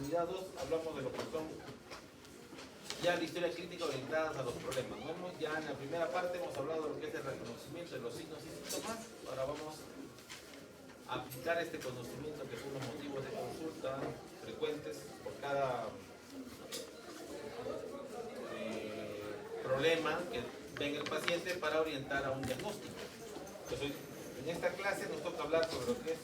unidad 2 hablamos de lo que son ya la historia clínica orientada a los problemas. Ya en la primera parte hemos hablado de lo que es el reconocimiento de los signos y síntomas. Ahora vamos a aplicar este conocimiento que son los motivos de consulta frecuentes por cada problema que tenga el paciente para orientar a un diagnóstico. Entonces, en esta clase nos toca hablar sobre lo que es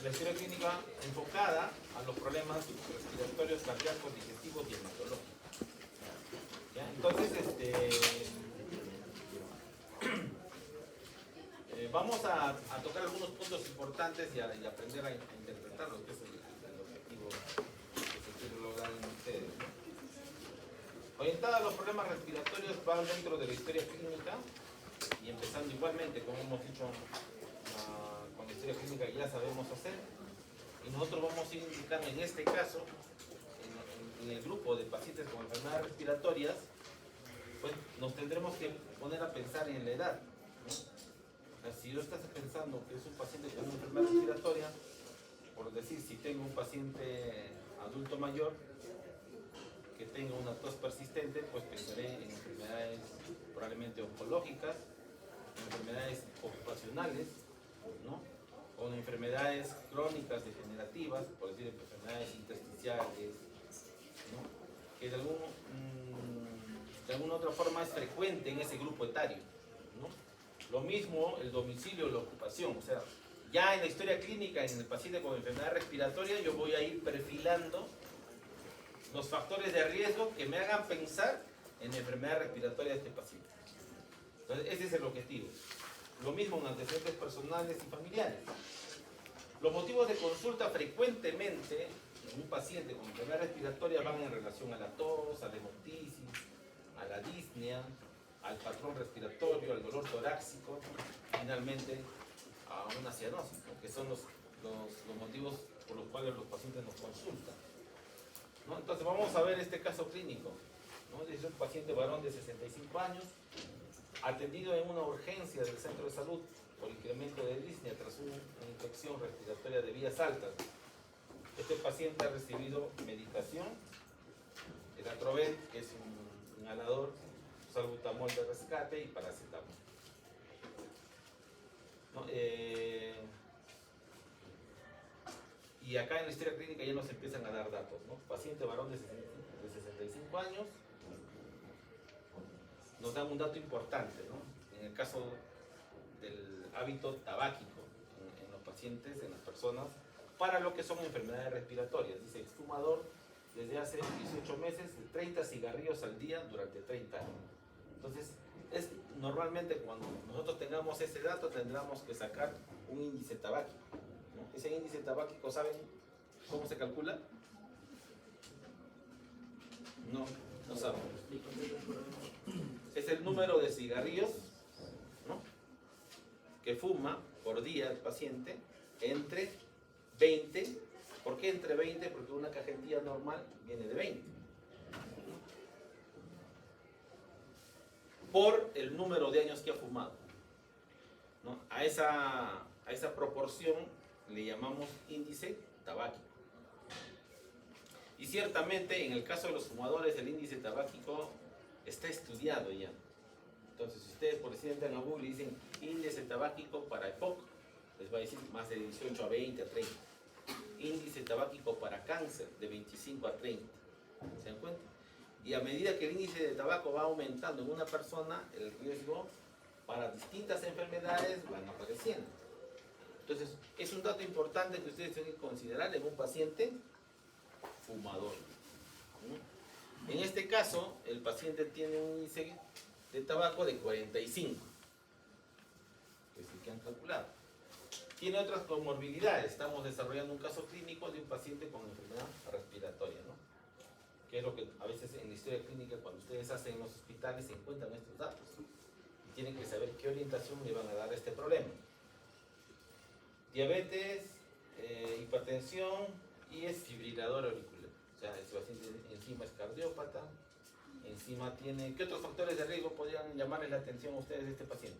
la historia clínica enfocada a los problemas respiratorios, cardíacos, digestivos y hematológicos. ¿Ya? Entonces, vamos a tocar algunos puntos importantes y aprender a interpretar lo que es el objetivo que se quiere lograr en ustedes. Orientada a los problemas respiratorios van dentro de la historia clínica y empezando igualmente, como hemos dicho, con la historia clínica que ya sabemos hacer, y nosotros vamos a ir indicando en este caso, en el grupo de pacientes con enfermedades respiratorias, pues nos tendremos que poner a pensar en la edad, ¿no? O sea, si yo estás pensando que es un paciente con una enfermedad respiratoria, por decir, si tengo un paciente adulto mayor que tenga una tos persistente, pues pensaré en enfermedades probablemente oncológicas, en enfermedades ocupacionales, ¿no? O en enfermedades crónicas degenerativas, por decir, enfermedades intersticiales, ¿no? Que de alguna otra forma es frecuente en ese grupo etario, ¿no? Lo mismo el domicilio o la ocupación, o sea, ya en la historia clínica en el paciente con enfermedad respiratoria yo voy a ir perfilando los factores de riesgo que me hagan pensar en la enfermedad respiratoria de este paciente. Entonces, ese es el objetivo. Lo mismo en antecedentes personales y familiares. Los motivos de consulta frecuentemente en un paciente con enfermedad respiratoria van en relación a la tos, a la hemoptisis, a la disnea, al patrón respiratorio, al dolor torácico, finalmente a una cianosis, ¿no? Que son los motivos por los cuales los pacientes nos consultan, ¿no? Entonces vamos a ver este caso clínico, ¿no? Es un paciente varón de 65 años, atendido en una urgencia del centro de salud por incremento de disnea tras una infección respiratoria de vías altas. Este paciente ha recibido medicación, el Atrovet, que es un inhalador, salbutamol de rescate y paracetamol, ¿no? Y acá en la historia clínica ya nos empiezan a dar datos, ¿no? Paciente varón de 65 años, nos dan un dato importante, ¿no? En el caso del hábito tabáquico en los pacientes, en las personas, para lo que son enfermedades respiratorias. Dice, es fumador desde hace 18 meses, 30 cigarrillos al día durante 30 años. Entonces, normalmente cuando nosotros tengamos ese dato, tendremos que sacar un índice tabáquico, ¿no? Ese índice tabáquico, ¿saben cómo se calcula? No saben. Es el número de cigarrillos, ¿no?, que fuma por día el paciente entre 20. ¿Por qué entre 20? Porque una cajetilla normal viene de 20. Por el número de años que ha fumado, ¿no? A esa proporción le llamamos índice tabáquico. Y ciertamente en el caso de los fumadores el índice tabáquico está estudiado ya. Entonces, si ustedes por decir entran a Google y dicen índice tabáquico para EPOC, les va a decir más de 18 a 20 a 30. Índice tabáquico para cáncer de 25 a 30. ¿Se dan cuenta? Y a medida que el índice de tabaco va aumentando en una persona, el riesgo para distintas enfermedades van apareciendo. Entonces, es un dato importante que ustedes tienen que considerar en un paciente fumador, ¿no? En este caso, el paciente tiene un índice de tabaco de 45, que es el que han calculado. Tiene otras comorbilidades. Estamos desarrollando un caso clínico de un paciente con enfermedad respiratoria, ¿no? Que es lo que a veces en la historia clínica, cuando ustedes hacen en los hospitales, se encuentran estos datos y tienen que saber qué orientación le van a dar a este problema. Diabetes, hipertensión y es fibrilador auricular. O sea, este paciente encima es cardiópata, encima tiene... ¿Qué otros factores de riesgo podrían llamarles la atención a ustedes de este paciente?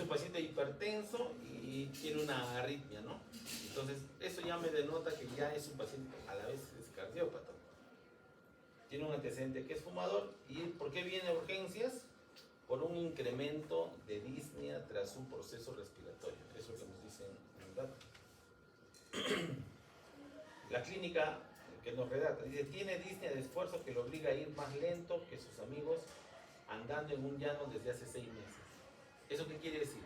paciente hipertenso y tiene una arritmia, ¿no? Entonces, eso ya me denota que ya es un paciente, a la vez es cardiópata. Tiene un antecedente que es fumador. ¿Y por qué viene a urgencias? Por un incremento de disnea tras un proceso respiratorio. Eso es lo que nos dicen en el dato. La clínica que nos redacta dice: tiene disnea de esfuerzo que lo obliga a ir más lento que sus amigos andando en un llano desde hace 6 meses. ¿Eso qué quiere decir?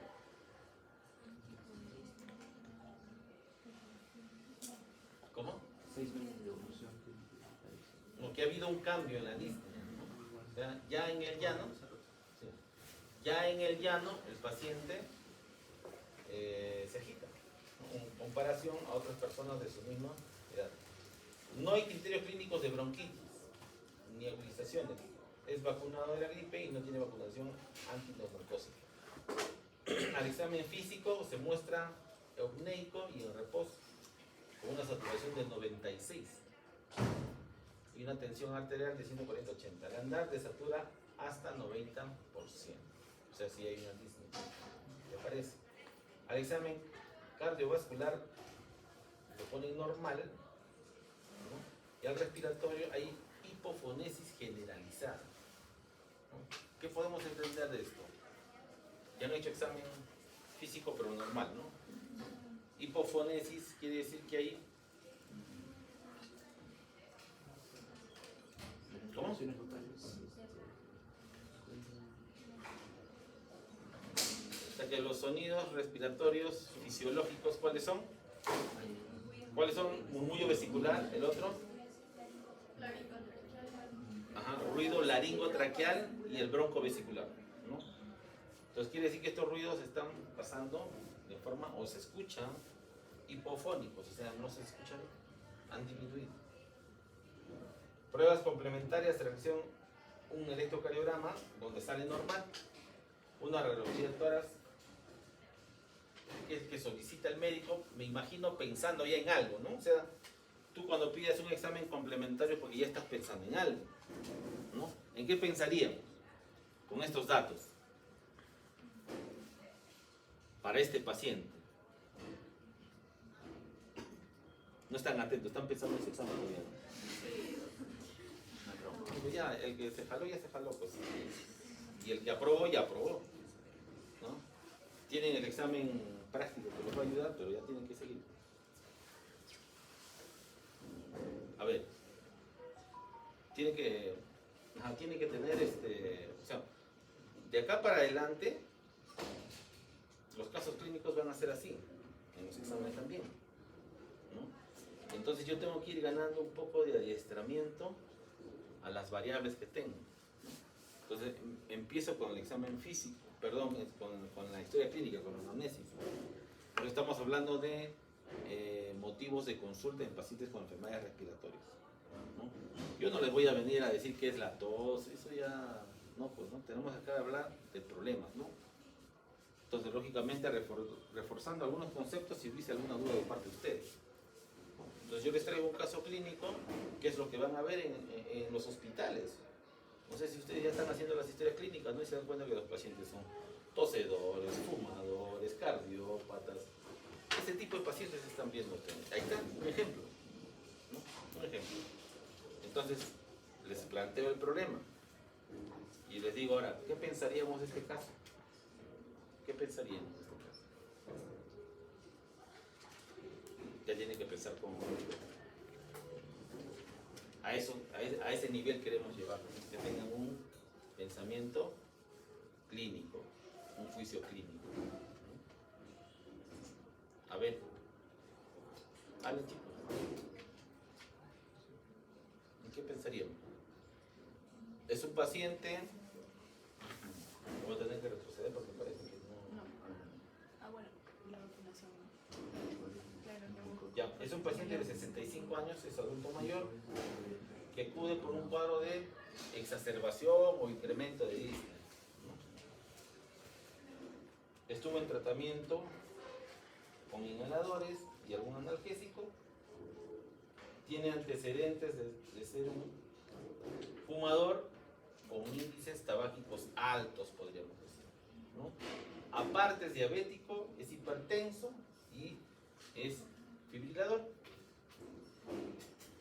¿Cómo? 6 meses de evolución. Como que ha habido un cambio en la disnea, ¿no? O sea, ya en el llano, sí, ya en el llano el paciente se agita, ¿no? En comparación a otras personas de su misma edad. No hay criterios clínicos de bronquitis ni agudizaciones. Es vacunado de la gripe y no tiene vacunación antineumocócica. Al examen físico se muestra eupneico y en reposo, con una saturación de 96 y una tensión arterial de 140/80. Al andar desatura hasta 90%. O sea, si hay una disnea, ¿te parece? Al examen cardiovascular lo ponen normal, ¿no? Y al respiratorio hay hipofonesis generalizada, ¿no? ¿Qué podemos entender de esto? Ya han hecho examen físico pero normal, ¿no? Hipofonesis quiere decir que hay... ¿Cómo? O sea que los sonidos respiratorios fisiológicos, ¿cuáles son? ¿Cuáles son? Murmullo vesicular, el otro. Ajá, ruido laringotraqueal y el bronco-vesicular, ¿no? Entonces quiere decir que estos ruidos están pasando de forma, o se escuchan hipofónicos, o sea, no se escuchan, han disminuido. Pruebas complementarias de reacción: un electrocardiograma donde sale normal, una radiología de tórax que solicita el médico, me imagino pensando ya en algo, ¿no? O sea, tú cuando pides un examen complementario porque ya estás pensando en algo, ¿no? ¿En qué pensaríamos con estos datos para este paciente? No están atentos, están pensando en su examen todavía, ¿no? Ya, el que se jaló ya se jaló, pues. Y el que aprobó ya aprobó, ¿no? Tienen el examen práctico que les va a ayudar, pero ya tienen que seguir. A ver, tiene que tener o sea, de acá para adelante los casos clínicos van a ser así, en los exámenes también, ¿no? Entonces yo tengo que ir ganando un poco de adiestramiento a las variables que tengo. Entonces empiezo con el examen físico, perdón, con la historia clínica, con la anamnesis. Pero estamos hablando de motivos de consulta en pacientes con enfermedades respiratorias, ¿no? Yo no les voy a venir a decir qué es la tos, eso ya, no, pues no, tenemos acá que hablar de problemas, ¿no? Entonces, lógicamente, reforzando algunos conceptos si hubiese alguna duda de parte de ustedes. Entonces, yo les traigo un caso clínico, que es lo que van a ver en los hospitales. No sé si ustedes ya están haciendo las historias clínicas, ¿no? Y se dan cuenta que los pacientes son tosedores, fumadores, cardiópatas. Ese tipo de pacientes están viendo ustedes. Ahí está un ejemplo, ¿no? Un ejemplo. Entonces, les planteo el problema y les digo ahora, ¿qué pensaríamos de este caso? ¿Qué pensaríamos de este caso? Ya tienen que pensar como a ese nivel queremos llevarlo, que tengan un pensamiento clínico, un juicio clínico. A ver, hablen, chicos. ¿En qué pensaríamos? Es un paciente. Voy a tener que retroceder porque parece que no. Bueno, la vacunación. Claro, no. Ya, es un paciente de 65 años, es adulto mayor, que acude por un cuadro de exacerbación o incremento de disnea, ¿no? Estuvo en tratamiento con inhaladores y algún analgésico. Tiene antecedentes de ser un fumador con índices tabáquicos altos, podríamos decir, ¿no? Aparte es diabético, es hipertenso y es fibrilador.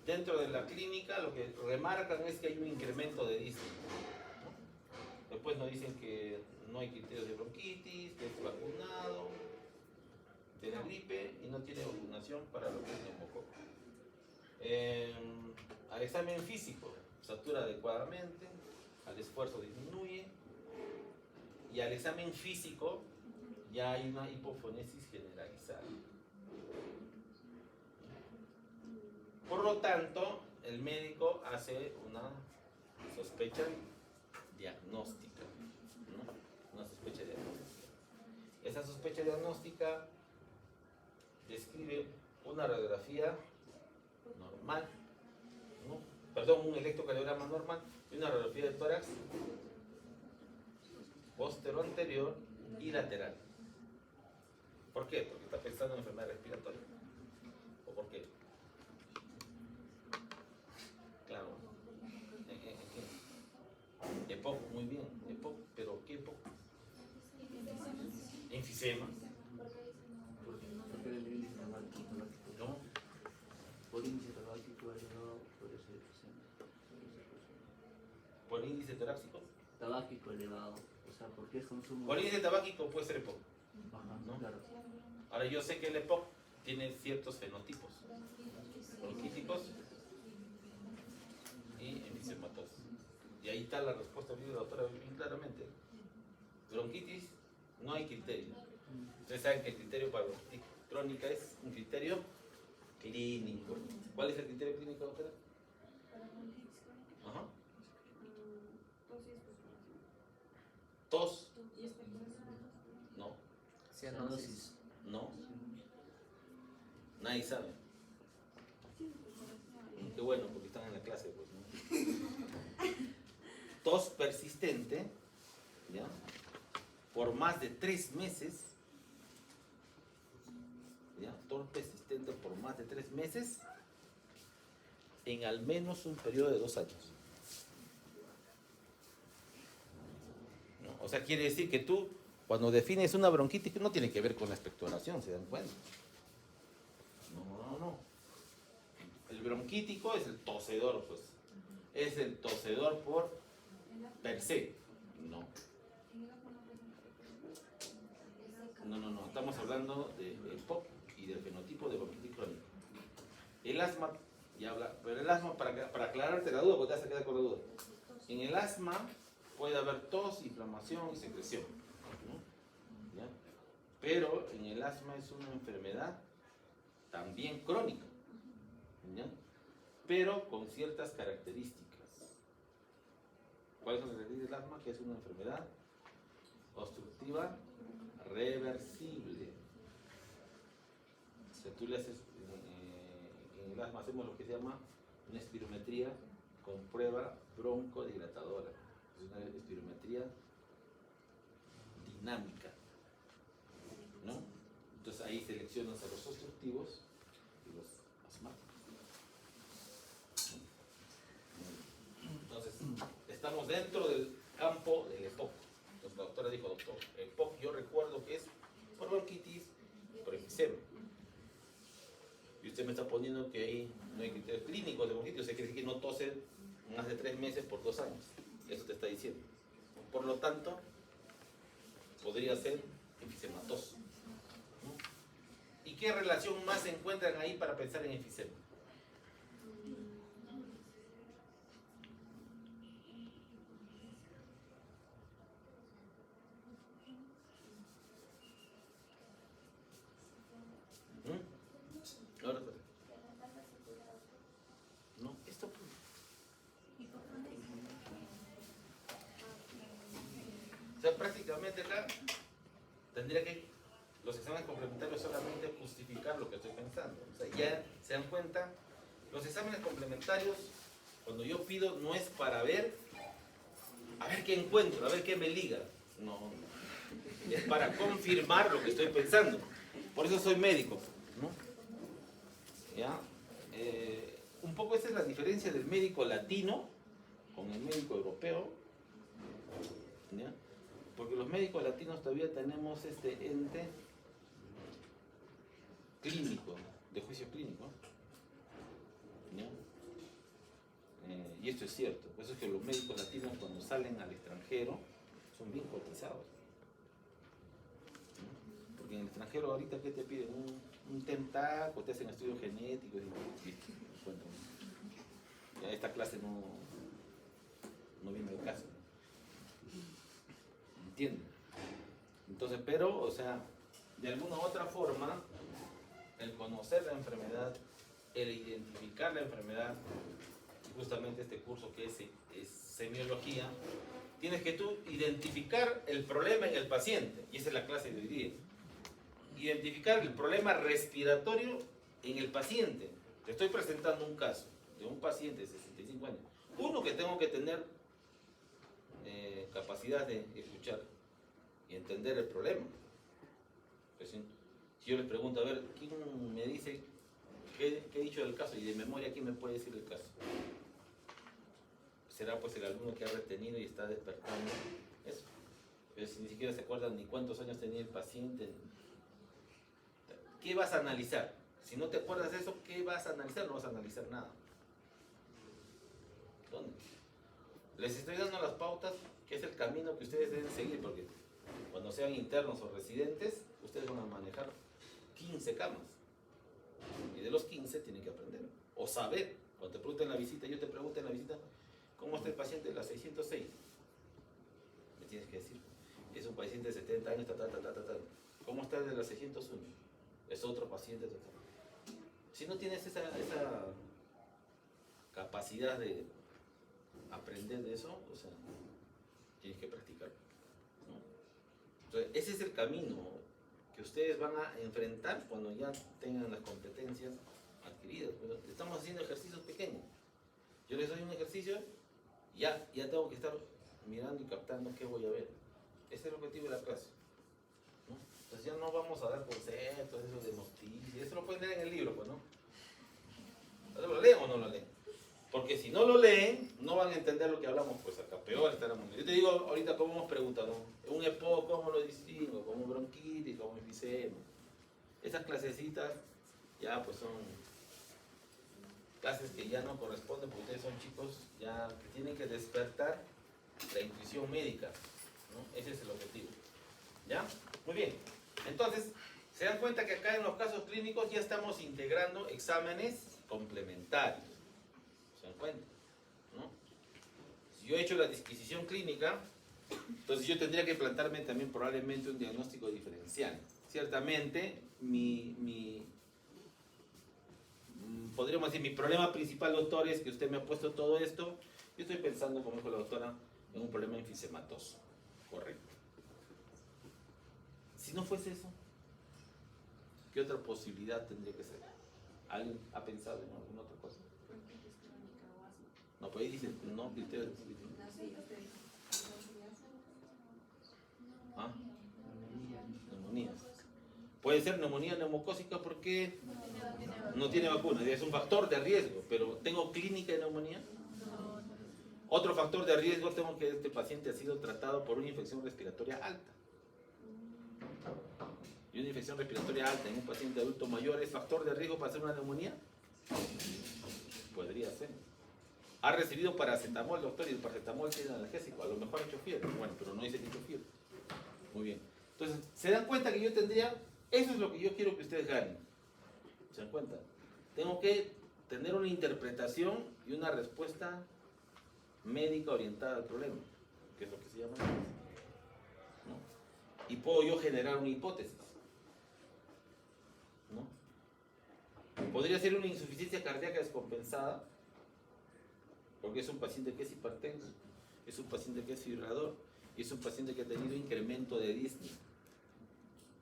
Dentro de la clínica lo que remarcan es que hay un incremento de disney, ¿no? Después nos dicen que no hay criterios de bronquitis, que es vacunado de la gripe y no tiene vacunación para lo que es neumococo. Al examen físico, satura adecuadamente, al esfuerzo disminuye, y al examen físico ya hay una hipofonesis generalizada. Por lo tanto, el médico hace una sospecha diagnóstica, ¿no? Una sospecha diagnóstica. Esa sospecha diagnóstica describe una radiografía normal, ¿no? Perdón, un electrocardiograma normal y una radiografía de tórax postero anterior y lateral. ¿Por qué? Porque está pensando en enfermedad respiratoria. ¿O por qué? Claro. EPOC, muy bien. EPOC, pero ¿qué EPOC? Enfisema. Porque el índice tabáquico, ¿No? por índice tabáquico elevado puede ser efisema. Por índice torácico. Tabáquico elevado, o sea, porque es consumo. Por índice tabáquico puede ser EPOC. Ajá, ¿no? Claro. Ahora yo sé que el EPOC tiene ciertos fenotipos bronquíticos y enfisematosos. Y ahí está la respuesta de la doctora bien claramente. Bronquitis, no hay criterio. Ustedes saben que el criterio para bronquitis crónica es un criterio clínico. ¿Cuál es el criterio clínico, doctora? Ajá. Tos. No. Cianosis. No. Nadie sabe. Qué bueno, porque están en la clase, pues, ¿no? Tos persistente, ¿ya? Por más de 3 meses, ¿ya? Tos persistente por más de 3 meses, en al menos un periodo de 2 años. ¿No? O sea, quiere decir que tú, cuando defines una bronquitis, no tiene que ver con la expectoración, ¿se dan cuenta? No. El bronquítico es el tosedor, pues. Es el tosedor por per se. No. Estamos hablando del EPOC y del fenotipo de bronquitis crónica. El asma, ya habla, pero el asma, para aclararte la duda, porque te vas a quedar con la duda. En el asma puede haber tos, inflamación y secreción, ¿no? ¿Ya? Pero en el asma es una enfermedad también crónica, ¿ya? Pero con ciertas características. ¿Cuáles son las características del asma? Que es una enfermedad obstructiva reversible. O sea, tú le haces, en el asma hacemos lo que se llama una espirometría con prueba broncodilatadora. Es una espirometría dinámica, ¿no? Entonces ahí seleccionas a los obstructivos y los asmáticos. Entonces, estamos dentro del campo del EPOC. Entonces la doctora dijo, doctor, EPOC yo recuerdo que es por bronquitis, por enfisema. Y usted me está poniendo que ahí no hay criterios clínicos de bronquitis, o sea, quiere decir que no tose más de 3 meses por 2 años. Eso te está diciendo. Por lo tanto, podría ser enfisematoso, ¿no? ¿Y qué relación más se encuentran ahí para pensar en enfisema? Ahora, no, esto. O sea, prácticamente acá tendría que los exámenes complementarios solamente justificar lo que estoy pensando. O sea, ya se dan cuenta, los exámenes complementarios, cuando yo pido, no es para ver, a ver qué encuentro, a ver qué me liga. No, es para confirmar lo que estoy pensando. Por eso soy médico, ¿no? ¿Ya? Un poco esa es la diferencia del médico latino con el médico europeo, ¿ya? Porque los médicos latinos todavía tenemos este ente clínico, de juicio clínico. ¿Ya? Y esto es cierto. Por eso es que los médicos latinos cuando salen al extranjero son bien cotizados. ¿No? Porque en el extranjero ahorita ¿qué te piden? Un TEMTAC o te hacen estudios genéticos y bueno, ya esta clase no viene del caso. ¿Entienden? Entonces, pero, o sea, de alguna u otra forma, el conocer la enfermedad, el identificar la enfermedad, justamente este curso que es semiología, tienes que tú identificar el problema en el paciente, y esa es la clase de hoy día. Identificar el problema respiratorio en el paciente. Te estoy presentando un caso de un paciente de 65 años. Uno, que tengo que tener capacidad de escuchar y entender el problema. Pues, si yo les pregunto, a ver, ¿quién me dice qué he dicho del caso? Y de memoria, ¿quién me puede decir el caso? Será pues el alumno que ha retenido y está despertando eso. Pero si ni siquiera se acuerdan ni cuántos años tenía el paciente. ¿Qué vas a analizar? Si no te acuerdas de eso, ¿qué vas a analizar? No vas a analizar nada. ¿Dónde? Les estoy dando las pautas, que es el camino que ustedes deben seguir, porque cuando sean internos o residentes, ustedes van a manejar 15 camas. Y de los 15 tienen que aprender. O saber. Cuando te pregunten en la visita, yo te pregunto en la visita, ¿cómo está el paciente de la 606? Me tienes que decir. Es un paciente de 70 años, ¿Cómo está el de la 601? Es otro paciente. Si no tienes esa capacidad de aprender de eso, o sea, tienes que practicar, ¿no? Entonces, ese es el camino que ustedes van a enfrentar cuando ya tengan las competencias adquiridas. Pero estamos haciendo ejercicios pequeños. Yo les doy un ejercicio, ya tengo que estar mirando y captando qué voy a ver. Ese es el objetivo de la clase, ¿no? Entonces ya no vamos a dar conceptos, eso de noticias, eso lo pueden leer en el libro, pues, ¿no? ¿Lo leen o no lo leen? Porque si no lo leen, no van a entender lo que hablamos, pues acá peor estaremos. Yo te digo ahorita cómo hemos preguntado, ¿no? Un EPO, ¿cómo lo distingo? ¿Cómo bronquitis? ¿Cómo enfisema? Esas clasecitas ya pues son clases que ya no corresponden, porque ustedes son chicos ya que tienen que despertar la intuición médica, ¿no? Ese es el objetivo. ¿Ya? Muy bien. Entonces, se dan cuenta que acá en los casos clínicos ya estamos integrando exámenes complementarios. ¿Se dan cuenta? ¿No? Si yo he hecho la disquisición clínica, entonces yo tendría que plantarme también probablemente un diagnóstico diferencial. Ciertamente, podríamos decir, mi problema principal, doctor, es que usted me ha puesto todo esto. Yo estoy pensando, como dijo la doctora, en un problema enfisematoso. Correcto. Si no fuese eso, ¿qué otra posibilidad tendría que ser? ¿Alguien ha pensado en alguna otra cosa? No, pues ahí dicen, no, ¿ah? Neumonía. Puede ser neumonía neumocócica porque no tiene vacuna, es un factor de riesgo, pero ¿tengo clínica de neumonía? Otro factor de riesgo, tengo que este paciente ha sido tratado por una infección respiratoria alta. Y una infección respiratoria alta en un paciente adulto mayor, ¿es factor de riesgo para hacer una neumonía? Podría ser. Ha recibido paracetamol, doctor, y el paracetamol tiene analgésico, a lo mejor ha hecho fiebre. Bueno, pero no dice que ha hecho fiebre. Muy bien. Entonces, ¿se dan cuenta que yo tendría? Eso es lo que yo quiero que ustedes ganen. ¿Se dan cuenta? Tengo que tener una interpretación y una respuesta médica orientada al problema, que es lo que se llama, ¿no? Y puedo yo generar una hipótesis, ¿no? Podría ser una insuficiencia cardíaca descompensada, porque es un paciente que es hipertenso, es un paciente que es fibrador, y es un paciente que ha tenido incremento de disnea.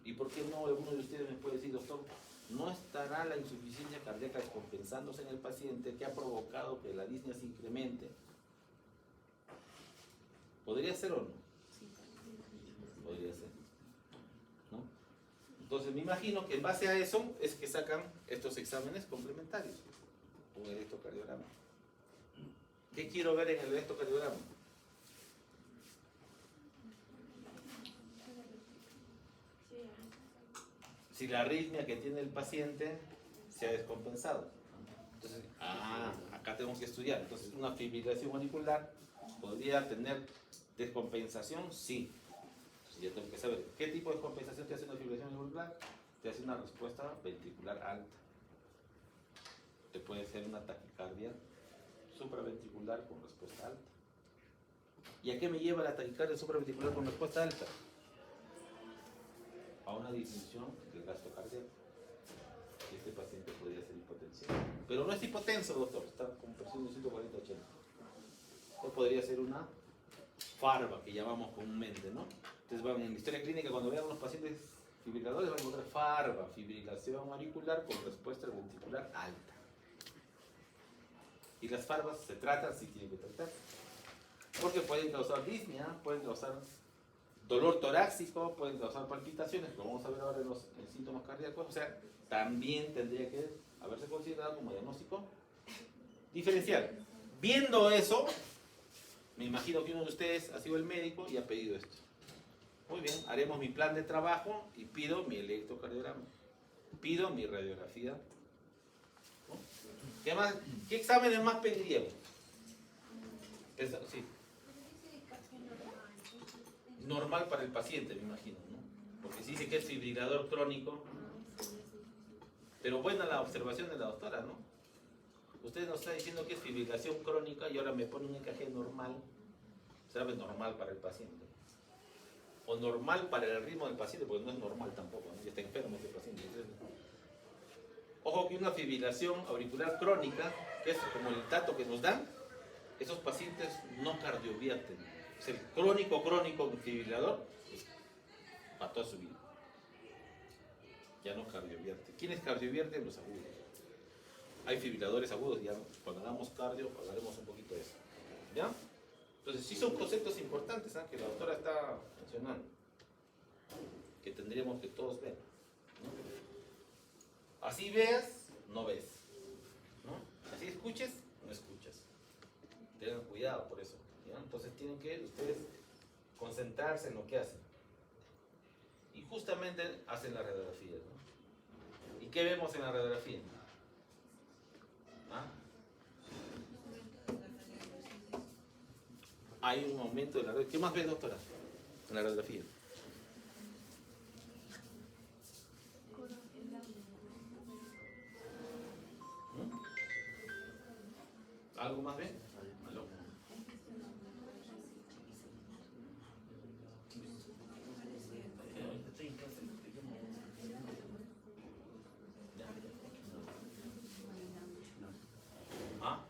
¿Y por qué no? Alguno de ustedes me puede decir, doctor, ¿no estará la insuficiencia cardíaca descompensándose en el paciente que ha provocado que la disnea se incremente? ¿Podría ser o no? Podría ser, ¿no? Entonces me imagino que en base a eso es que sacan estos exámenes complementarios. Un electrocardiograma. ¿Qué quiero ver en el electrocardiograma? si la arritmia que tiene el paciente se ha descompensado. Entonces, acá tenemos que estudiar. Entonces, una fibrilación auricular podría tener descompensación, sí. Entonces, ya tengo que saber qué tipo de descompensación te hace una fibrilación auricular. Te hace una respuesta ventricular alta. Te puede ser una taquicardia supraventricular con respuesta alta. ¿Y a qué me lleva la taquicardia supraventricular con respuesta alta? A una disminución del gasto cardíaco. Este paciente podría ser hipotensivo. Pero no es hipotenso, doctor, está con presión de 140-80. O podría ser una FARVA, que llamamos comúnmente, ¿no? Entonces van en la historia clínica, cuando vean a los pacientes fibriladores, van a encontrar FARVA, fibrilación auricular con respuesta ventricular alta. Y las FARVAs se tratan, sí tienen que tratar. Porque pueden causar disnea, pueden causar dolor torácico, pueden causar palpitaciones, como vamos a ver ahora en los síntomas cardíacos. O sea, también tendría que haberse considerado como diagnóstico diferencial. Viendo eso, me imagino que uno de ustedes ha sido el médico y ha pedido esto. Muy bien, haremos mi plan de trabajo y pido mi electrocardiograma. Pido mi radiografía. ¿No? ¿Qué más? ¿Qué exámenes más pediríamos? Sí. Normal para el paciente, me imagino, ¿no? Porque si dice que es fibrilador crónico. Pero buena la observación de la doctora, ¿no? Usted nos está diciendo que es fibrilación crónica y ahora me pone un EKG normal. ¿Sabe? Normal para el paciente. O normal para el ritmo del paciente, porque no es normal tampoco, ¿no? Ya está enfermo ese paciente. Ojo que una fibrilación auricular crónica, que es como el dato que nos dan, esos pacientes no cardiovierten. Es el crónico fibrilador, pues, para toda su vida. Ya no cardiovierte. ¿Quiénes cardiovierten? Los agudos. Hay fibriladores agudos, ya cuando hagamos cardio hablaremos un poquito de eso. ¿Ya? Entonces sí son conceptos importantes, ¿eh? Que la doctora está mencionando, que tendríamos que todos ver, ¿no? Así veas, no ves, ¿no? Así escuches, no escuchas. Tengan cuidado por eso, ¿ya? Entonces tienen que ustedes concentrarse en lo que hacen. Y justamente hacen la radiografía, ¿no? ¿Y qué vemos en la radiografía? ¿Ah? Hay un aumento de la radiografía. ¿Qué más ves, doctora, en la radiografía? ¿Algo más ves? ¿Ah?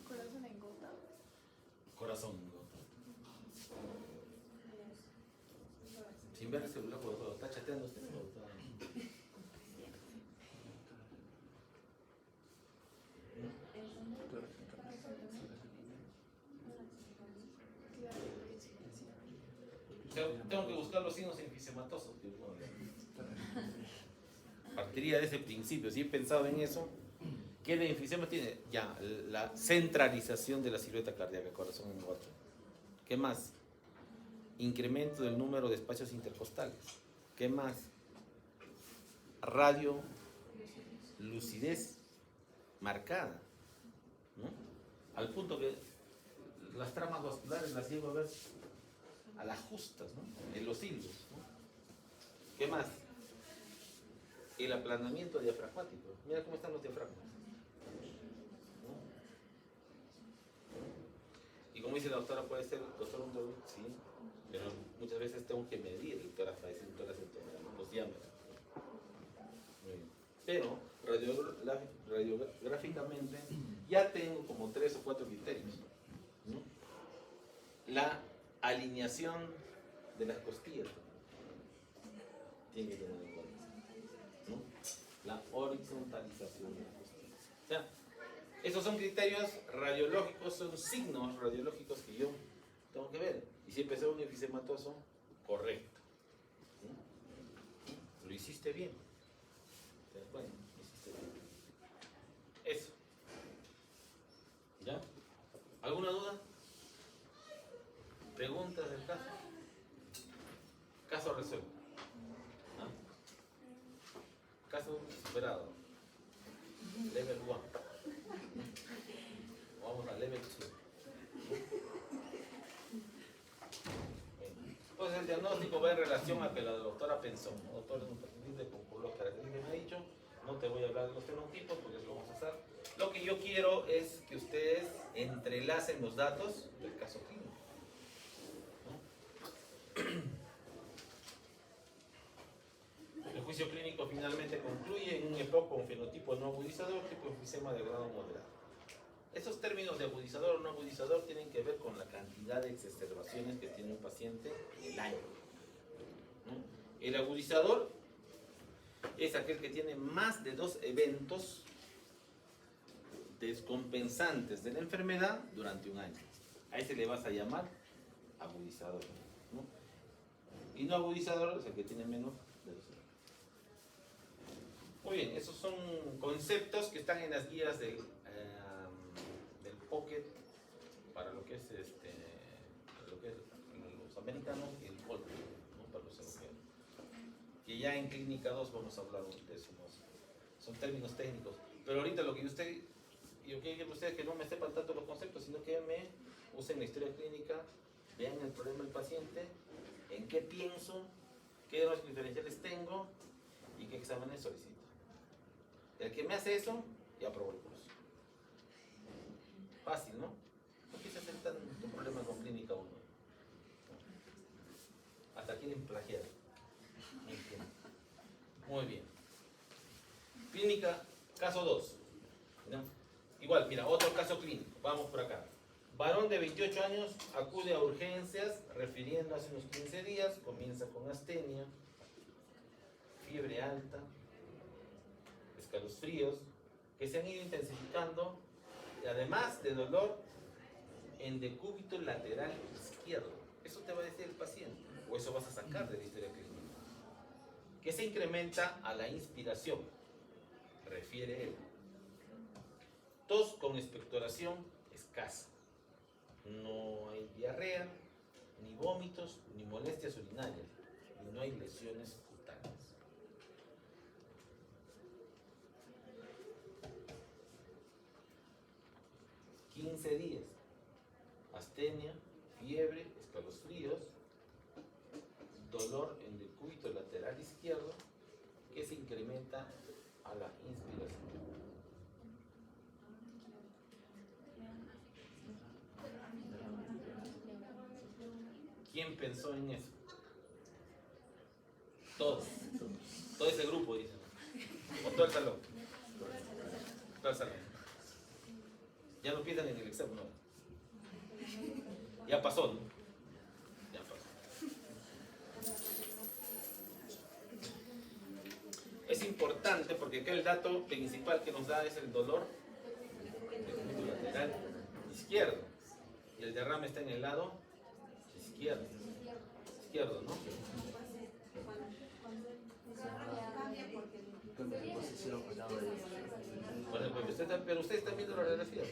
Corazón en gota. Corazón. Sin ver el celular, porque está chateando usted. Tengo que buscar los signos enfisematosos. Partiría de ese principio. Si he pensado en eso, ¿qué de enfisema tiene? Ya, la centralización de la silueta cardíaca, corazón en gota. ¿Qué más? Incremento del número de espacios intercostales. ¿Qué más? Radio, lucidez marcada, ¿no? Al punto que las tramas vasculares las llevo a ver a las justas, ¿no? En los hilos, ¿no? ¿Qué más? El aplanamiento diafragmático. Mira cómo están los diafragmas, ¿no? Y como dice la doctora, puede ser, doctor, un dolor, sí, pero muchas veces tengo que medir el tórax para decir tórax entonado, ¿no? Los diámetros. Muy bien. Pero radiográficamente ya tengo como 3 o 4 criterios, ¿no? La alineación de las costillas tiene que tener en cuenta, ¿no? La horizontalización de las costillas. O sea, esos son criterios radiológicos, son signos radiológicos que yo tengo que ver. Y si empezó un enfisematoso, correcto, ¿no? Lo hiciste bien. ¿Te das cuenta? Lo hiciste bien. Eso. ¿Ya? ¿Alguna duda? ¿Preguntas del caso? Caso resuelto. ¿Ah? caso superado. Level 1. Vamos a level 2. Entonces el diagnóstico va en relación a que la doctora pensó. Doctor, es un paciente con los características que me ha dicho. No te voy a hablar de los fenotipos porque eso lo vamos a hacer. Lo que yo quiero es que ustedes entrelacen los datos del caso clínico. El juicio clínico finalmente concluye en un EPOC con fenotipo no agudizador, tipo enfisema de grado moderado. Esos términos de agudizador o no agudizador tienen que ver con la cantidad de exacerbaciones que tiene un paciente en el año, ¿no? El agudizador es aquel que tiene más de 2 eventos descompensantes de la enfermedad durante un año. A ese le vas a llamar agudizador, ¿no? Y no agudizador es el que tiene menos de 2 eventos. Muy bien, esos son conceptos que están en las guías del Pocket para lo que es los americanos y el Pocket, ¿no? Para los europeos. Que ya en Clínica 2 vamos a hablar de eso, ¿no? Son términos técnicos. Pero ahorita lo que yo quiero que ustedes que no me sepan tanto los conceptos, sino que me usen la historia clínica, vean el problema del paciente, en qué pienso, qué diagnósticos diferenciales tengo y qué exámenes solicito. El que me hace eso, ya aprobó el curso. Fácil, ¿no? No quise hacer tanto problema con Clínica 1. Hasta quieren plagiar. Muy bien. Clínica, caso 2. ¿No? Igual, mira, otro caso clínico. Vamos por acá. Varón de 28 años acude a urgencias refiriendo hace unos 15 días. Comienza con astenia, fiebre alta, escalofríos que se han ido intensificando, y además de dolor en decúbito lateral izquierdo. Eso te va a decir el paciente, o eso vas a sacar de la historia clínica. Que se incrementa a la inspiración, refiere él. Tos con expectoración escasa. No hay diarrea, ni vómitos, ni molestias urinarias, y no hay lesiones cutáneas. ...15 días, astenia, fiebre, escalofríos, dolor en decúbito lateral izquierdo que se incrementa a la inspiración. ¿Quién pensó en eso? Todos. Todo ese grupo, dicen. O todo el salón. Todo el salón. Ya no piensan en el examen, no. Ya pasó, ¿no? Ya pasó. Es importante porque acá el dato principal que nos da es el dolor del lateral izquierdo. Y el derrame está en el lado izquierdo. Izquierdo, ¿no? Bueno, pero ustedes están viendo la radiografía.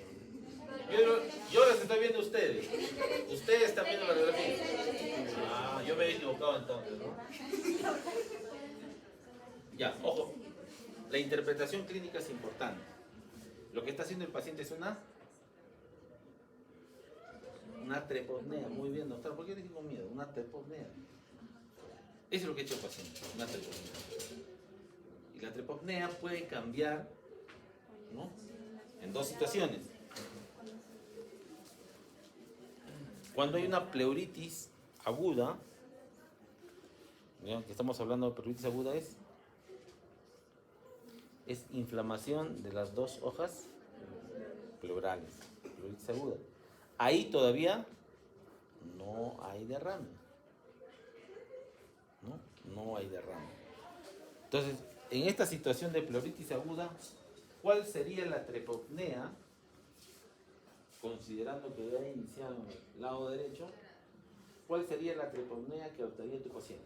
Yo las estoy viendo a ustedes. Ustedes están viendo la radiografía. Ah, yo me he equivocado entonces, ¿no? Ya, ojo. La interpretación clínica es importante. Lo que está haciendo el paciente es una treposnea. Muy bien, doctor. ¿Por qué le tengo miedo? Una treposnea. Eso es lo que ha hecho el paciente. Una treposnea. Y la treposnea puede cambiar, ¿no?, en dos situaciones. Cuando hay una pleuritis aguda, ¿ya?, que estamos hablando de pleuritis aguda, es inflamación de las dos hojas pleurales, pleuritis aguda. Ahí todavía no hay derrame, no hay derrame. Entonces, en esta situación de pleuritis aguda, ¿cuál sería la treposnea? Considerando que ya iniciado en el lado derecho, ¿cuál sería la treposnea que adoptaría tu paciente?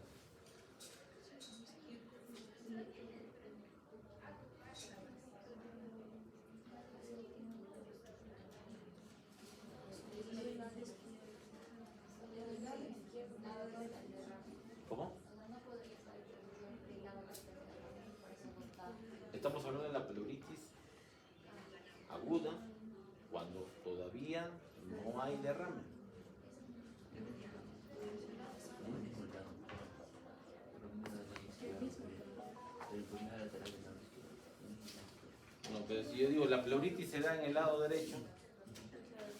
¿Cómo? Entonces, si yo digo la pleuritis se da en el lado derecho,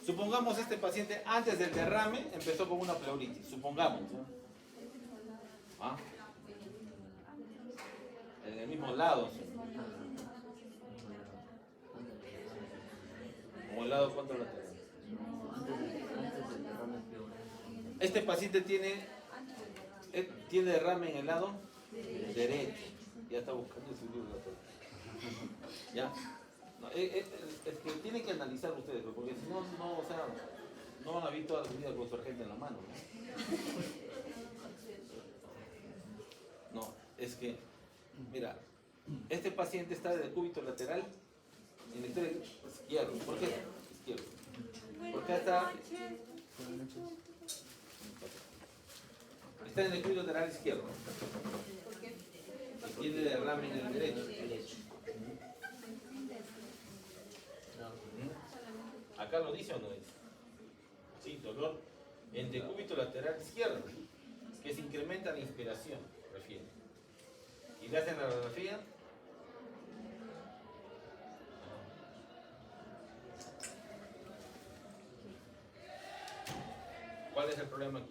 supongamos este paciente antes del derrame empezó con una pleuritis, supongamos, ¿no? ¿Ah? En el mismo lado, ¿sí? ¿O el lado contralateral? Antes del derrame pleural. Este paciente tiene derrame en el lado derecho. Ya está buscando su libro. ¿Ya? No, es que tienen que analizar ustedes, porque si no, o sea, no van a vivir toda la vida con su agente en la mano, ¿no? No, es que, mira, este paciente está del cúbito lateral en el extremo izquierdo. ¿Por qué? Izquierdo. Porque está en el cúbito lateral izquierdo. Y tiene derrame en el derecho. ¿Acá lo dice o no dice? Sí, dolor en decúbito lateral izquierdo, que se incrementa la inspiración, refiere. Y le hacen la radiografía. ¿Cuál es el problema aquí?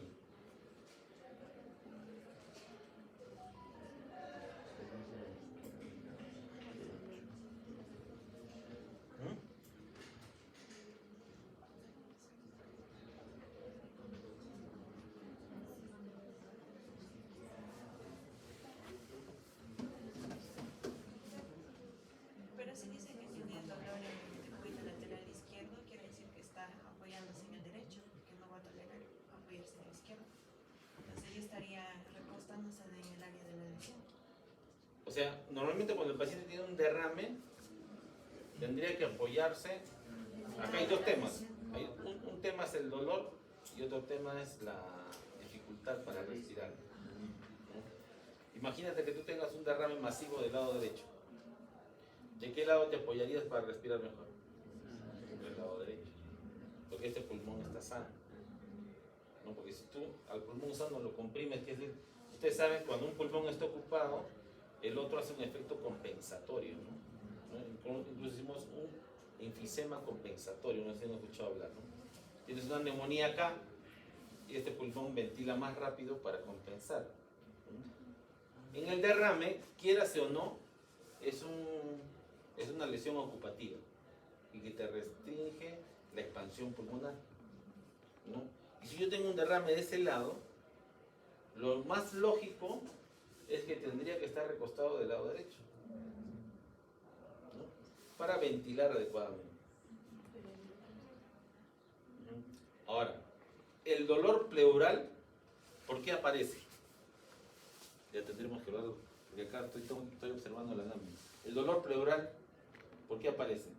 Pero si dice que tiene dolor en el cúbito lateral izquierdo, quiere decir que está apoyándose en el derecho, que no va a tolerar apoyarse en el izquierdo. Entonces ella estaría recostándose en el área de la lesión. O sea, normalmente cuando el paciente tiene un derrame, tendría que apoyarse. Acá hay dos temas. Hay un tema es el dolor y otro tema es la dificultad para respirar, ¿no? Imagínate que tú tengas un derrame masivo del lado derecho. ¿De qué lado te apoyarías para respirar mejor? Del lado derecho. Porque este pulmón está sano, ¿no? Porque si tú al pulmón sano lo comprimes, que es decir, ustedes saben, cuando un pulmón está ocupado, el otro hace un efecto compensatorio, ¿no? Incluso hicimos un enfisema compensatorio, no sé si han escuchado hablar, ¿no? Tienes una neumonía acá y este pulmón ventila más rápido para compensar, ¿no? En el derrame, quieras o no, es una lesión ocupativa y que te restringe la expansión pulmonar, ¿no? Y si yo tengo un derrame de ese lado, lo más lógico es que tendría que estar recostado del lado derecho, ¿no? Para ventilar adecuadamente. Ahora, el dolor pleural, ¿por qué aparece? Ya tendremos que verlo, porque acá estoy observando la lámina. El dolor pleural, ¿por qué aparece?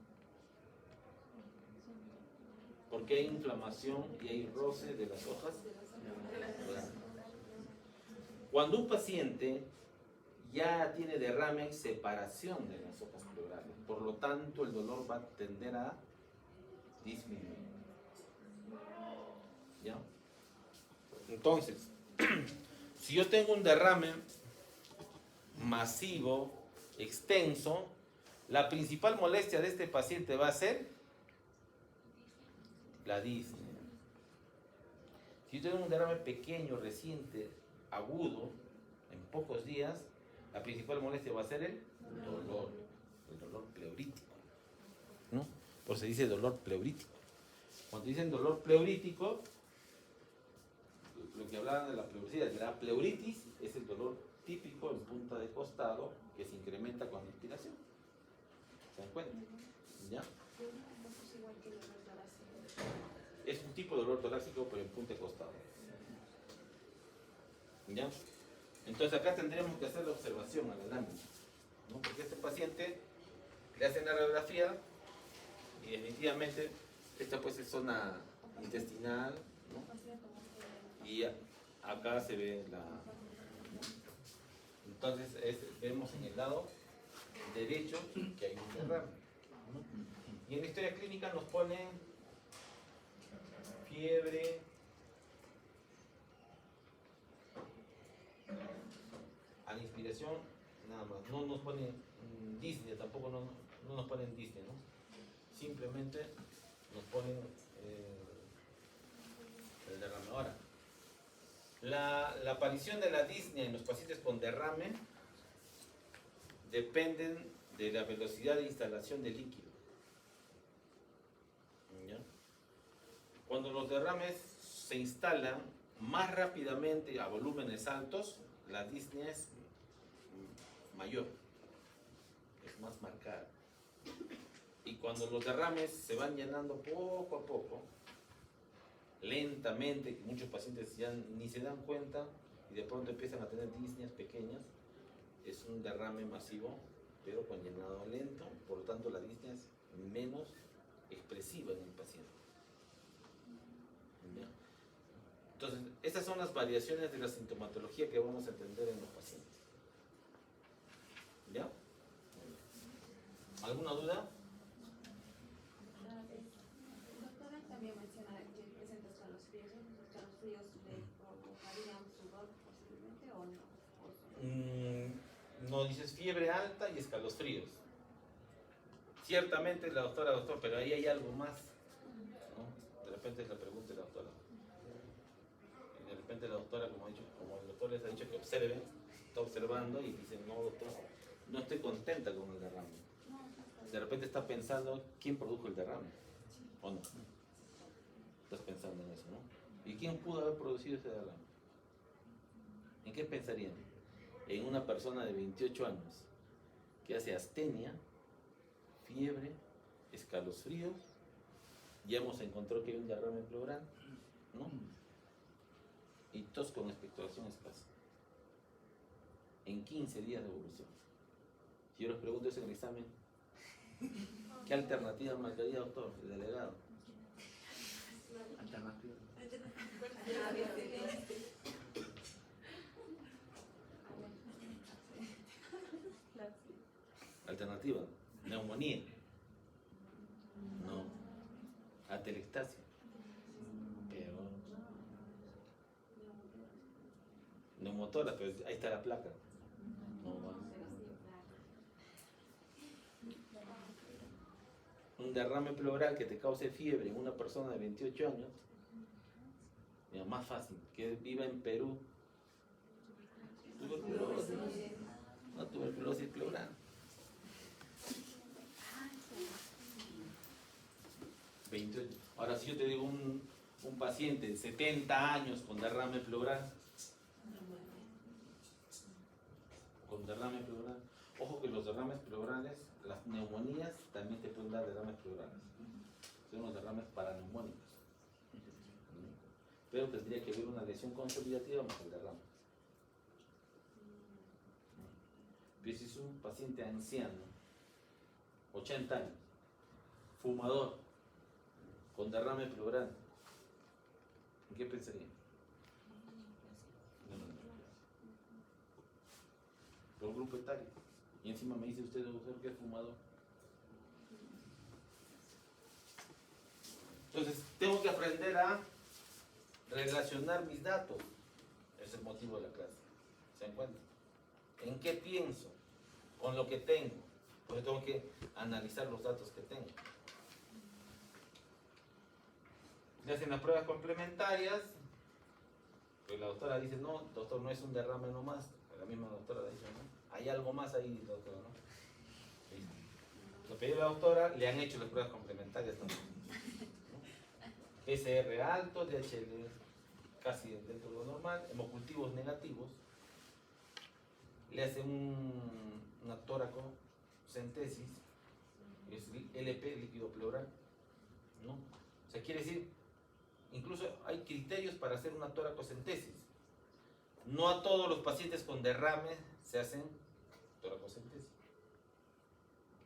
Porque hay inflamación y hay roce de las hojas. Cuando un paciente ya tiene derrame, hay separación de las hojas pleurales, por lo tanto el dolor va a tender a disminuir. ¿Ya? Entonces, si yo tengo un derrame masivo, extenso, la principal molestia de este paciente va a ser la disnea. Si yo tengo un derrame pequeño, reciente, agudo, en pocos días, la principal molestia va a ser el dolor pleurítico, ¿no? Por eso se dice dolor pleurítico. Cuando dicen dolor pleurítico, lo que hablaban de la pleuritis, la pleuritis es el dolor típico en punta de costado que se incrementa con la inspiración. ¿Se dan cuenta? ¿Ya? Es un tipo de dolor torácico, pero en punta de costado. ¿Ya? Entonces acá tendríamos que hacer la observación a la lámina, ¿no? Porque a este paciente le hacen la radiografía y definitivamente esta pues es zona intestinal, ¿no? Y acá se ve la... Entonces vemos en el lado derecho que hay un derrame, ¿no? Y en la historia clínica nos ponen fiebre, a la inspiración, nada más. No nos ponen disnea, tampoco no nos ponen Disney, ¿no? Simplemente nos ponen el derrame. Ahora, la aparición de la disnea en los pacientes con derrame dependen de la velocidad de instalación del líquido. ¿Ya? Cuando los derrames se instalan más rápidamente a volúmenes altos, la disnea es mayor, es más marcada. Y cuando los derrames se van llenando poco a poco, lentamente, que muchos pacientes ya ni se dan cuenta y de pronto empiezan a tener disneas pequeñas, es un derrame masivo, pero con llenado lento, por lo tanto la disnea es menos expresiva en el paciente. ¿Ya? Entonces, estas son las variaciones de la sintomatología que vamos a entender en los pacientes. ¿Ya? ¿Alguna duda? Doctora, también menciona que presenta escalofríos. ¿Los escalofríos le provocarían sudor posiblemente o no? No, dices fiebre alta y escalofríos. Ciertamente la doctor, pero ahí hay algo más, ¿no? De repente le pregunte la doctora. Y de repente la doctora, como el doctor les ha dicho que observen, está observando y dice, no doctor, no estoy contenta con el derrame. De repente está pensando, ¿quién produjo el derrame? ¿O no? Estás pensando en eso, ¿no? ¿Y quién pudo haber producido ese derrame? ¿En qué pensarían? En una persona de 28 años que hace astenia, fiebre, escalofríos, ya hemos encontrado que hay un derrame pleural, ¿no? Y tos con expectoración escasa. En 15 días de evolución. Si yo les pregunto eso en el examen, ¿qué alternativa marcaría, doctor, el delegado? Alternativa. Alternativa, neumonía. No. Atelectasia. Peor. Neumotora, pero ahí está la placa. No va. Un derrame pleural que te cause fiebre en una persona de 28 años, mira, más fácil, que viva en Perú. Tuberculosis. Una tuberculosis pleural. 28. Ahora, si yo te digo un paciente de 70 años con derrame pleural, ojo que los derrames pleurales, las neumonías también te pueden dar derrames pleurales. Son los derrames paraneumónicos. Pero tendría que haber una lesión consolidativa más el derrame. Pero si es un paciente anciano, 80 años, fumador, con derrame pleural, ¿en qué pensaría? Por grupo etario. Y encima me dice usted, doctor, que es fumador. Entonces, tengo que aprender a relacionar mis datos. Ese es el motivo de la clase. ¿Se encuentra? ¿En qué pienso? Con lo que tengo. Pues tengo que analizar los datos que tengo. Le hacen las pruebas complementarias. Pues la doctora dice, no, doctor, no es un derrame nomás. La misma doctora dice, no, hay algo más ahí, doctor, ¿no? Lo pidió la doctora, le han hecho las pruebas complementarias también. ¿No? PCR alto, DHL casi dentro de lo normal, hemocultivos negativos. Le hacen una toracocentesis, es LP, líquido pleural, ¿no? O sea, quiere decir, incluso hay criterios para hacer una toracocentesis. No a todos los pacientes con derrame se hacen toracocentesis.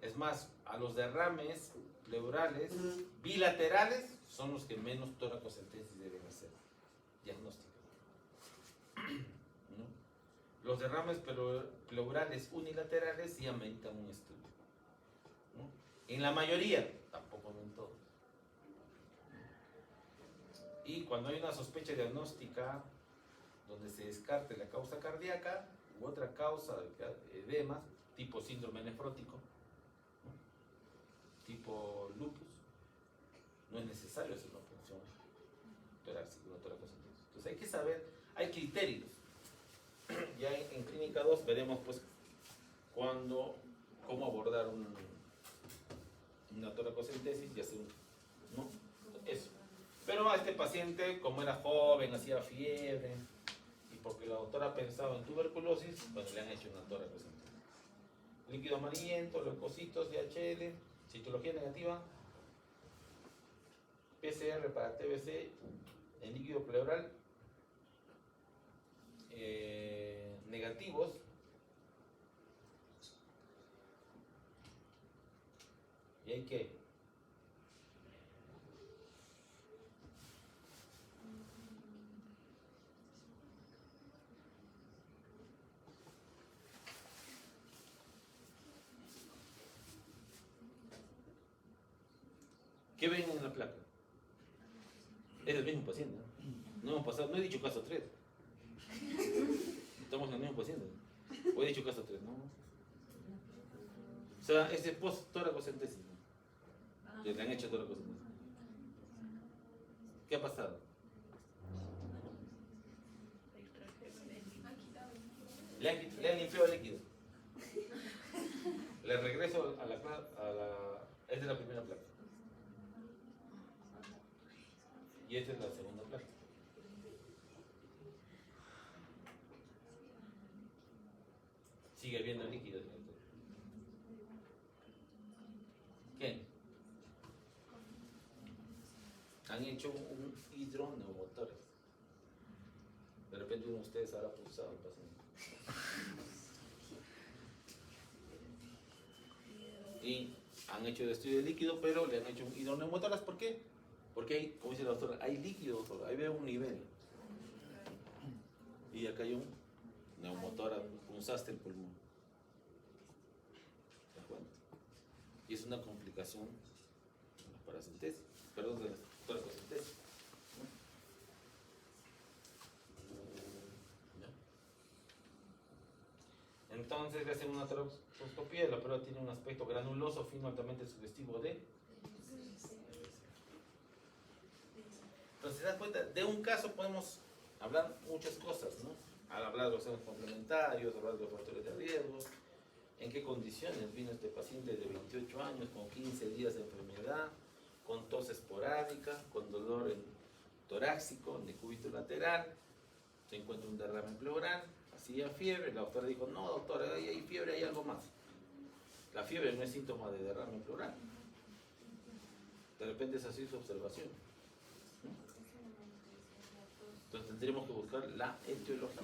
Es más, a los derrames pleurales bilaterales son los que menos toracocentesis deben hacer. Diagnóstico. ¿No? Los derrames pleurales unilaterales sí ameritan un estudio. ¿No? En la mayoría, tampoco no en todos. Y cuando hay una sospecha diagnóstica donde se descarte la causa cardíaca u otra causa de edemas, tipo síndrome nefrótico, ¿no? tipo lupus, no es necesario hacer una punción torácica, una toracocentesis. Entonces hay que saber, hay criterios. Ya en clínica 2 veremos pues cómo abordar una toracocentesis y hacer ¿no? Eso. Pero a este paciente, como era joven, hacía fiebre, y porque la doctora pensaba en tuberculosis, bueno, le han hecho una toracocentesis. Líquido amarillento, leucocitos, DHL, citología negativa, PCR para TBC en líquido pleural, negativos. ¿Y hay qué? ¿Qué ven en la placa? Es el mismo paciente, ¿no? No hemos pasado, no he dicho caso 3. Estamos en el mismo paciente. O he dicho caso 3, ¿no? O sea, ese post-toracocentesis, ¿no? Que le han hecho toracocentesis. ¿Qué ha pasado? Le han limpiado el líquido. Le regreso a la. Esta es la primera placa. Y esta es la segunda placa. Sigue habiendo líquido. ¿Qué? Han hecho un hidroneumotórax. De repente uno de ustedes habrá pulsado el paciente. Y han hecho el estudio de líquido, pero le han hecho un hidroneumotórax. ¿Por qué? Porque hay, como dice la doctora, hay líquido, ahí veo un nivel. Y acá hay un neumotórax, punzaste el pulmón. ¿Te das cuenta? Y es una complicación de la paracentesis, perdón, de la toracocentesis. Entonces le hacen una toracoscopía y la prueba tiene un aspecto granuloso, fino, altamente sugestivo de. Entonces, se dan cuenta, de un caso podemos hablar muchas cosas, ¿no? Al hablar de los órganos complementarios, hablar de los factores de riesgo, en qué condiciones vino este paciente de 28 años, con 15 días de enfermedad, con tos esporádica, con dolor torácico, decúbito lateral, se encuentra un derrame pleural, hacía fiebre, la doctora dijo, no doctora, hay fiebre, hay algo más. La fiebre no es síntoma de derrame pleural. De repente es así su observación. Entonces tendremos que buscar la etiología.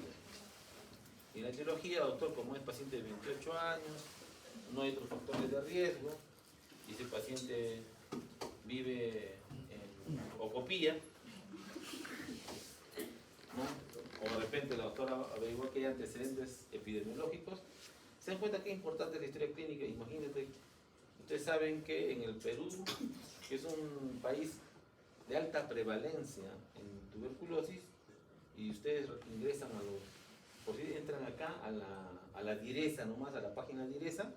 Y la etiología, doctor, como es paciente de 28 años, no hay otros factores de riesgo, y ese paciente vive en Ocopía, ¿no? O de repente la doctora averiguó que hay antecedentes epidemiológicos, se dan cuenta que es importante la historia clínica. Imagínate, ustedes saben que en el Perú, que es un país de alta prevalencia en tuberculosis, y ustedes ingresan a los, por si entran acá a la DIRESA nomás, a la página DIRESA,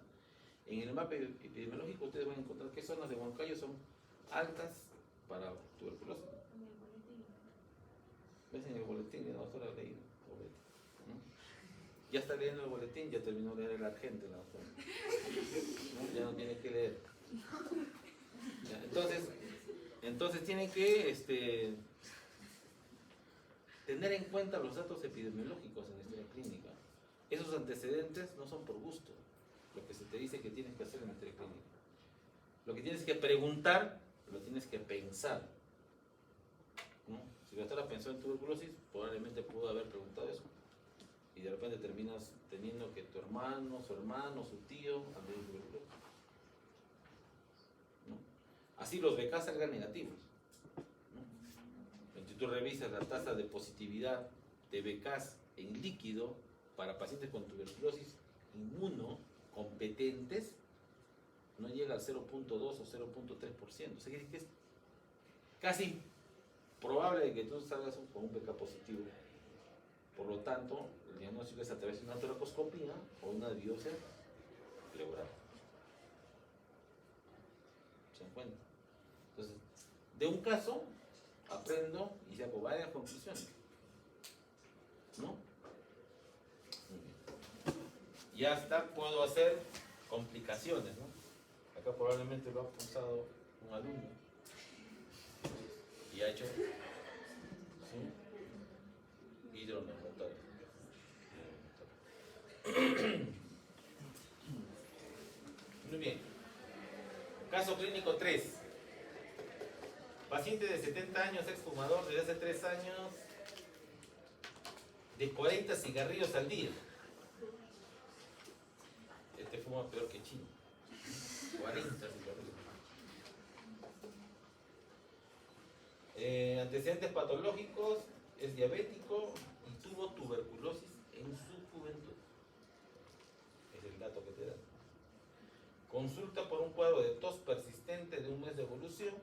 en el mapa epidemiológico ustedes van a encontrar qué zonas de Huancayo son altas para tuberculosis. ¿Ves en el boletín? La doctora ha leído el boletín, ¿no? Ya está leyendo el boletín, ya terminó de leer el Argente, la doctora, ¿no? Ya no tiene que leer. Ya, entonces tienen que tener en cuenta los datos epidemiológicos en la historia clínica. Esos antecedentes no son por gusto, lo que se te dice que tienes que hacer en la historia clínica. Lo que tienes que preguntar, lo tienes que pensar, ¿no? Si la doctora pensó en tuberculosis, probablemente pudo haber preguntado eso. Y de repente terminas teniendo que tu hermano, su tío, ande de tuberculosis, ¿no? Así los BK salgan negativos. Si tú revisas la tasa de positividad de BKs en líquido para pacientes con tuberculosis inmunocompetentes, no llega al 0.2 o 0.3%. O sea que es casi probable que tú salgas con un BK positivo. Por lo tanto, el diagnóstico es a través de una toracoscopía o una biopsia pleural. ¿Sí? cuenta. Entonces, de un caso aprendo y saco varias conclusiones. ¿No? Muy bien. Y hasta puedo hacer complicaciones, ¿no? Acá probablemente lo ha pulsado un alumno y ha hecho hidroneurotóxico. Muy bien. Caso clínico 3. Paciente de 70 años, exfumador desde hace 3 años, de 40 cigarrillos al día. Este fuma peor que chino. 40 cigarrillos. Antecedentes patológicos, es diabético y tuvo tuberculosis en su juventud. Es el dato que te da. Consulta por un cuadro de tos persistente de un mes de evolución,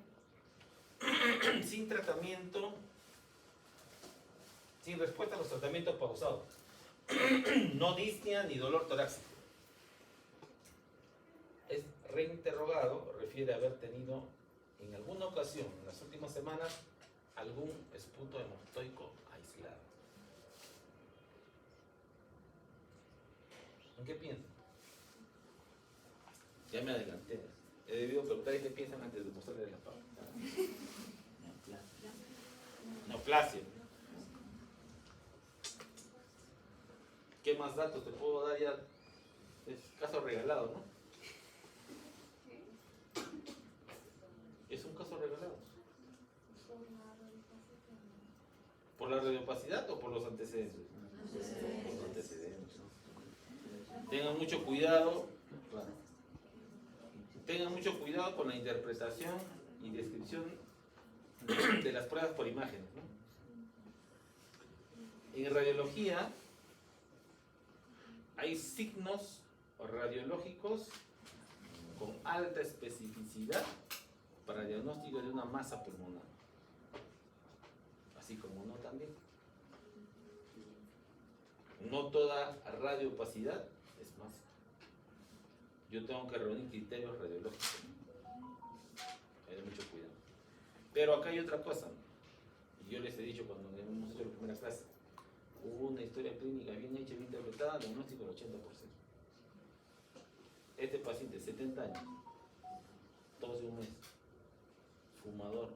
sin tratamiento, sin respuesta a los tratamientos pausados. No disnea ni dolor torácico. Es reinterrogado, refiere a haber tenido en alguna ocasión en las últimas semanas algún esputo hemostoico aislado. ¿En qué piensan? Ya me adelanté. He debido preguntar qué piensan antes de mostrarles la pauta. Neoplasia. ¿Qué más datos te puedo dar ya? Es caso regalado, ¿no? Es un caso regalado. ¿Por la radiopacidad o por los antecedentes? Por los antecedentes. Tengan mucho cuidado. Tengan mucho cuidado con la interpretación y descripción de las pruebas por imágenes, ¿no? En radiología hay signos radiológicos con alta especificidad para el diagnóstico de una masa pulmonar, así como no también. No toda radiopacidad es masa. Yo tengo que reunir criterios radiológicos. Hay mucho cuidado. Pero acá hay otra cosa. Y yo les he dicho cuando hemos hecho la primera clase. Hubo una historia clínica bien hecha, bien interpretada, diagnóstico del 80%. Este paciente, 70 años, tos de un mes, fumador,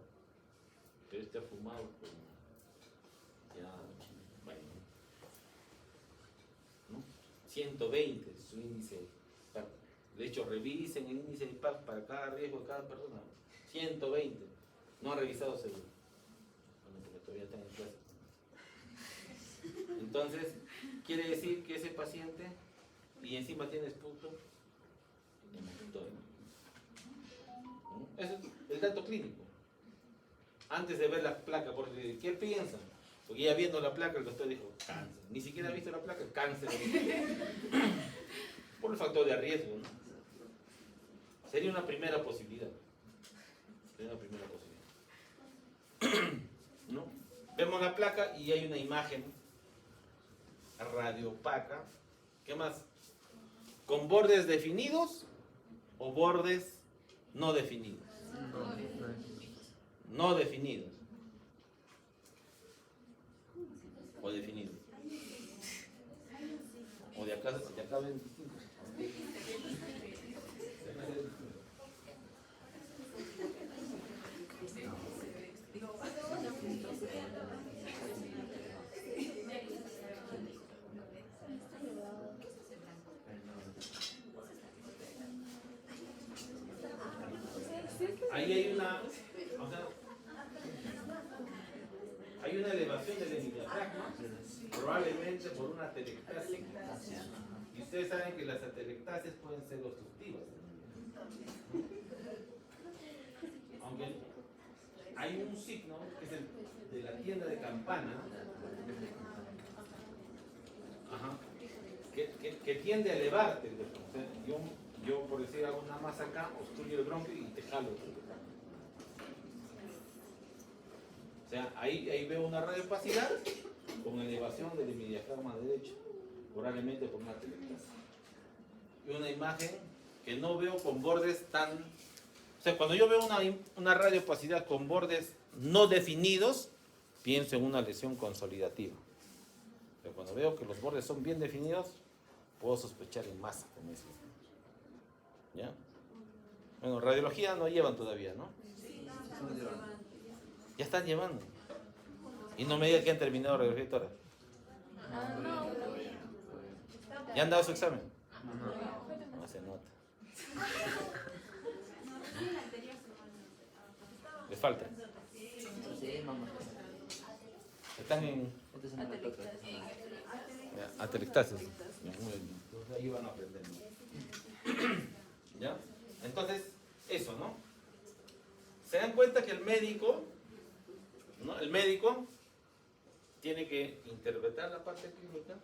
pero este ha fumado como ya, bueno, ¿no? 120 su índice. De hecho, revisen el índice de PAC para cada riesgo de cada persona. 120. No ha revisado seguro. Bueno, porque todavía está en clase. Entonces, quiere decir que ese paciente, y encima tiene esputo hemostoico. Ese es el dato clínico. Antes de ver la placa, porque ¿qué piensan? Porque ya viendo la placa, el doctor dijo, cáncer. Ni siquiera ha visto la placa, cáncer. Por el factor de riesgo, ¿no? Sería una primera posibilidad. Sería una primera posibilidad. ¿No? Vemos la placa y hay una imagen radiopaca. ¿Qué más? ¿Con bordes definidos o bordes no definidos? No definidos. O definidos. O de acá ven distintos. Ahí hay una, o sea, hay una elevación del hemidiafragma, probablemente por una atelectasis. Y ustedes saben que las atelectasias pueden ser obstructivas. Aunque hay un signo, que es el de la tienda de campana, ajá, que tiende a elevarte. O sea, yo por decir hago una masa acá, obstruyo el bronquio y te jalo. O sea, ahí veo una radiopacidad con elevación del hemidiafragma derecho, probablemente por una atelectasis. Y una imagen que no veo con bordes tan... O sea, cuando yo veo una radiopacidad con bordes no definidos, pienso en una lesión consolidativa. Pero cuando veo que los bordes son bien definidos, puedo sospechar en masa con eso. ¿Ya? Bueno, radiología no llevan todavía, ¿no? Ya están llevando. Y no me digan que han terminado radiología y tórax. ¿Ya han dado su examen? No se nota. Les falta. Sí, mamá. Están en Esta semana toca. atelectasis. Entonces ahí van a aprender. ¿Ya? Entonces, eso, ¿no? Se dan cuenta que el médico, ¿no? El médico tiene que interpretar la parte clínica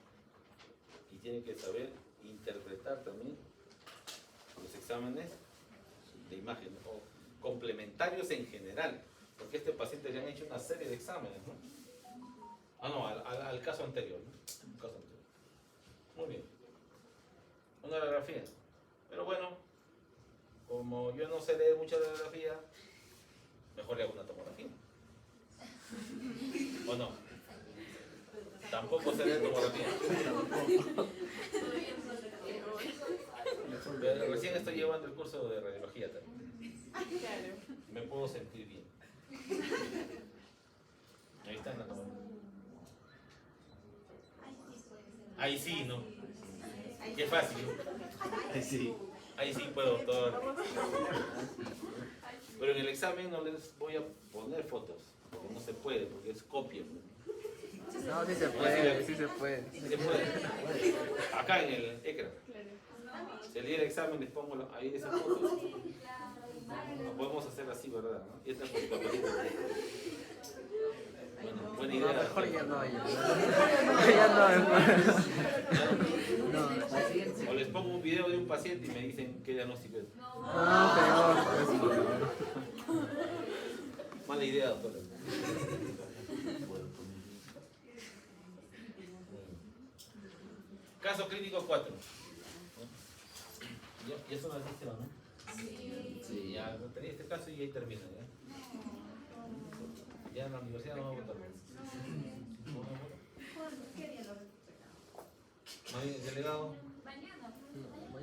y tiene que saber interpretar también los exámenes de imagen o complementarios en general, porque a este paciente le han hecho una serie de exámenes, ¿no? Ah, no, al caso anterior, ¿no? Un caso anterior. Muy bien. Una radiografía. Pero bueno, como yo no sé leer mucha radiografía, mejor le hago una tomografía. ¿O no? Tampoco sé leer tomografía. Pero recién estoy llevando el curso de radiología también. Me puedo sentir bien. Ahí está en la tomografía. Ahí sí, ¿no? Qué fácil. Ahí sí. Ahí sí puedo todo. Pero en el examen no les voy a poner fotos, porque no se puede, porque es copia. No, sí se puede, sí se puede. Sí se puede. Acá en el ECRA. Si el día del examen les pongo ahí esas fotos. Lo podemos hacer así, ¿verdad? ¿No? Y esta es mi papelito. Bueno, buena idea. No, mejor ya no, ya no, mejor. No, O les pongo un video de un paciente y me dicen qué diagnóstico es. no, peor. Mala idea, doctora. Caso clínico 4. Ya son las 10, ¿no? Sí, ya tenía este caso y ahí termina. Ya en la universidad no va a votar. ¿No va a votar? ¿No hay delegado?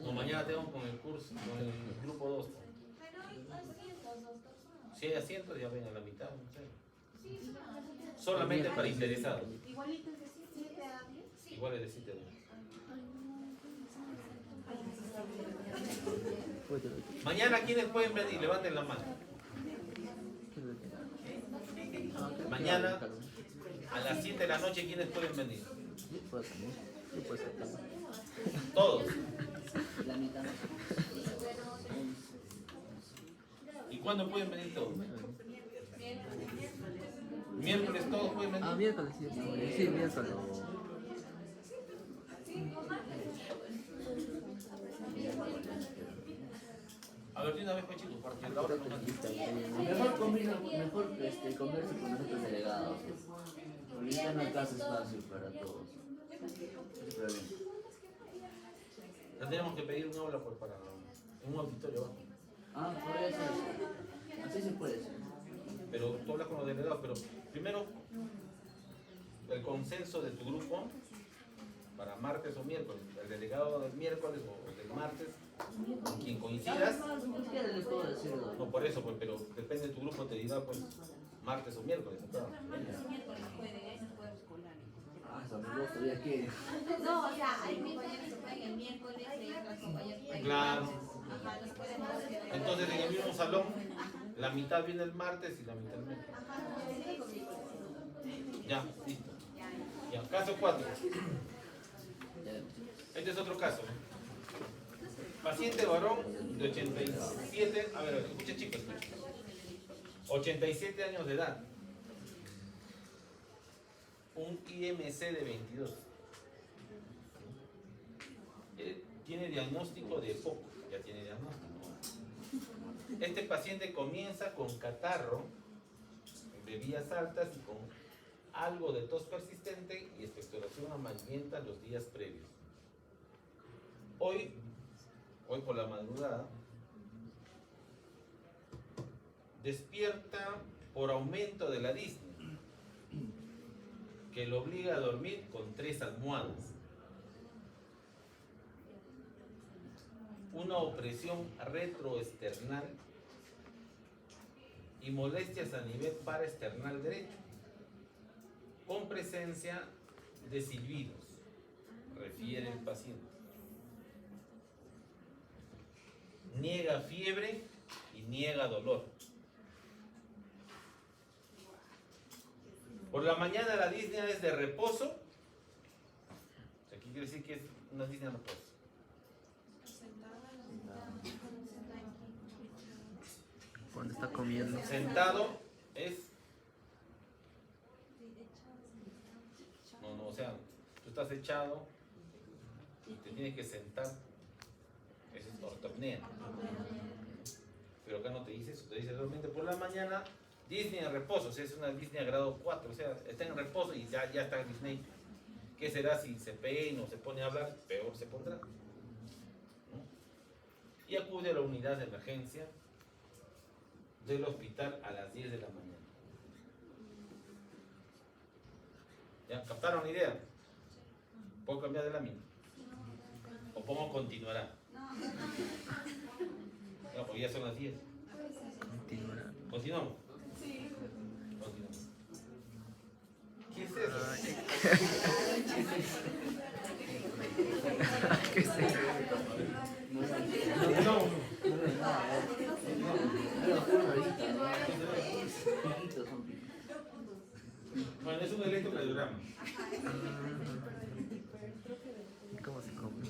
No, mañana tengo con el curso, con el grupo 2. Si hay asientos, ya ven a la mitad, no sé. Solamente para interesados. Igualito es de 7 a 10. Igual es de 7 a 10. Mañana, ¿quiénes pueden venir? Levanten la mano. Mañana, a las 7 de la noche, ¿quiénes pueden venir? Todos. La mitad. ¿Y cuándo pueden venir todos? Miércoles todos pueden venir. Ah, miércoles, sí, sí, miércoles. A ver, de una vez, pues chicos, porque la hora no nos Mejor converse con nuestros delegados. Porque ya no alcanza espacio para todos. Pero bien. Tendríamos que pedir un aula para un auditorio abajo. Ah, por eso. Así se puede hacer. Pero tú hablas con los delegados, pero primero el consenso de tu grupo para martes o miércoles. El delegado del miércoles o del martes, con quien coincidas. Les puedo decir. No, por eso, pues, pero depende de tu grupo, te dirá pues martes o miércoles. Claro. Ah, son dos todavía que. No, o sea, hay compañeros que pueden el miércoles y otras compañeras pueden. Claro. Ajá, los pueden hacer. Entonces en el mismo salón, la mitad viene el martes y la mitad el miércoles. Ya, listo. Ya, caso 4. Este es otro caso. Paciente varón de 87, a ver, escucha chicos, escucha. 87 años de edad. Un IMC de 22. Tiene diagnóstico de EPOC, ya tiene diagnóstico. Este paciente comienza con catarro de vías altas y con algo de tos persistente y expectoración amarillenta los días previos. Hoy por la madrugada, despierta por aumento de la disnea, que lo obliga a dormir con 3 almohadas. Una opresión retroesternal y molestias a nivel paraesternal derecho, con presencia de silbidos, refiere el paciente. Niega fiebre y niega dolor. Por la mañana la disnea es de reposo. Aquí quiere decir que es una disnea de reposo. Cuando está comiendo. Sentado es... No, o sea, tú estás echado y te tienes que sentar. Eso es ortopnea. Pero acá no te dice eso, te dice realmente por la mañana disnea en reposo, o sea, es una disnea grado 4, o sea, está en reposo y ya está Disney. ¿Qué será si se peina o se pone a hablar? Peor se pondrá. ¿No? Y acude a la unidad de emergencia del hospital a las 10 de la mañana. ¿Ya? ¿Captaron la idea? ¿Puedo cambiar de lámina? ¿O cómo continuará? No, porque ya son las 10. ¿Continuamos? Sí. Continuamos. ¿Qué es eso? ¿Qué es eso? Continuamos. Bueno, es un electrocardiograma. ¿Cómo se come?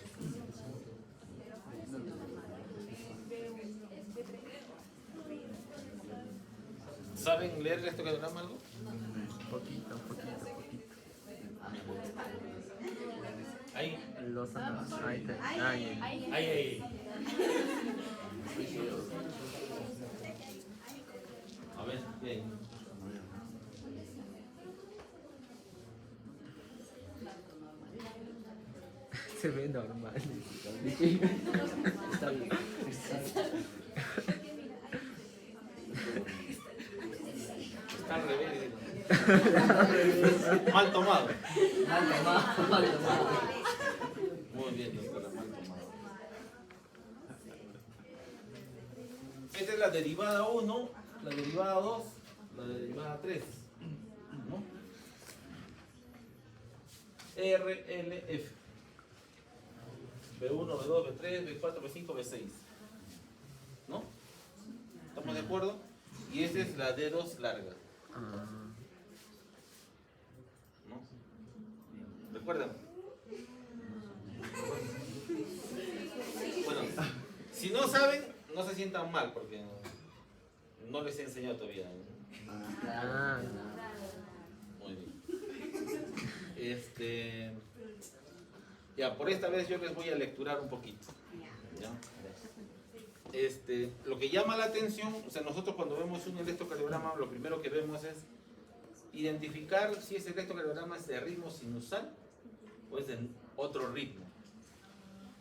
¿Saben leer el electrocardiograma algo? Poquito. Ahí. Los ahí. Ahí. A ver, bien. Se ve normal. Está bien. Está al revés. Mal tomado. Mal tomado. Muy bien, doctora, mal tomado. Esta es la derivada 1, la derivada 2, la derivada 3. ¿No? R, L, F. B1, B2, B3, B4, B5, B6. ¿No? ¿Estamos de acuerdo? Y esta es la D2 larga. ¿No? ¿Recuerdan? Bueno, si no saben, no se sientan mal porque no les he enseñado todavía. Muy bien. Ya, por esta vez yo les voy a lecturar un poquito. ¿Ya? Lo que llama la atención, o sea, nosotros cuando vemos un electrocardiograma, lo primero que vemos es identificar si ese electrocardiograma es de ritmo sinusal o es de otro ritmo.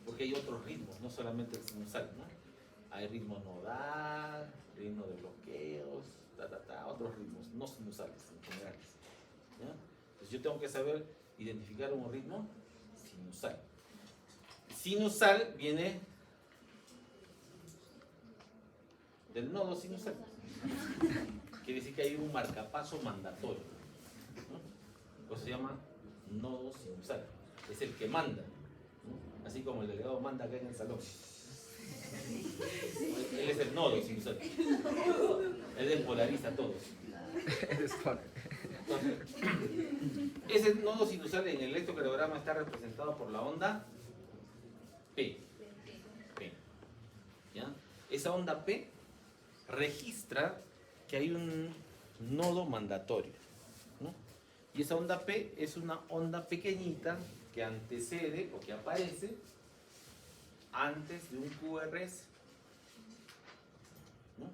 Porque hay otros ritmos, no solamente el sinusal, ¿no? Hay ritmo nodal, ritmo de bloqueos, otros ritmos, no sinusales en general. ¿Ya? Entonces yo tengo que saber identificar un ritmo sinusal. Sinusal viene del nodo sinusal. Quiere decir que hay un marcapaso mandatorio, ¿no? Por eso se llama nodo sinusal. Es el que manda, ¿no? Así como el delegado manda acá en el salón. Él es el nodo sinusal. Él despolariza a todos. Entonces, ese nodo sinusal en el electrocardiograma está representado por la onda P. ¿Ya? Esa onda P registra que hay un nodo mandatorio, ¿no? Y esa onda P es una onda pequeñita que antecede o que aparece antes de un QRS, ¿no?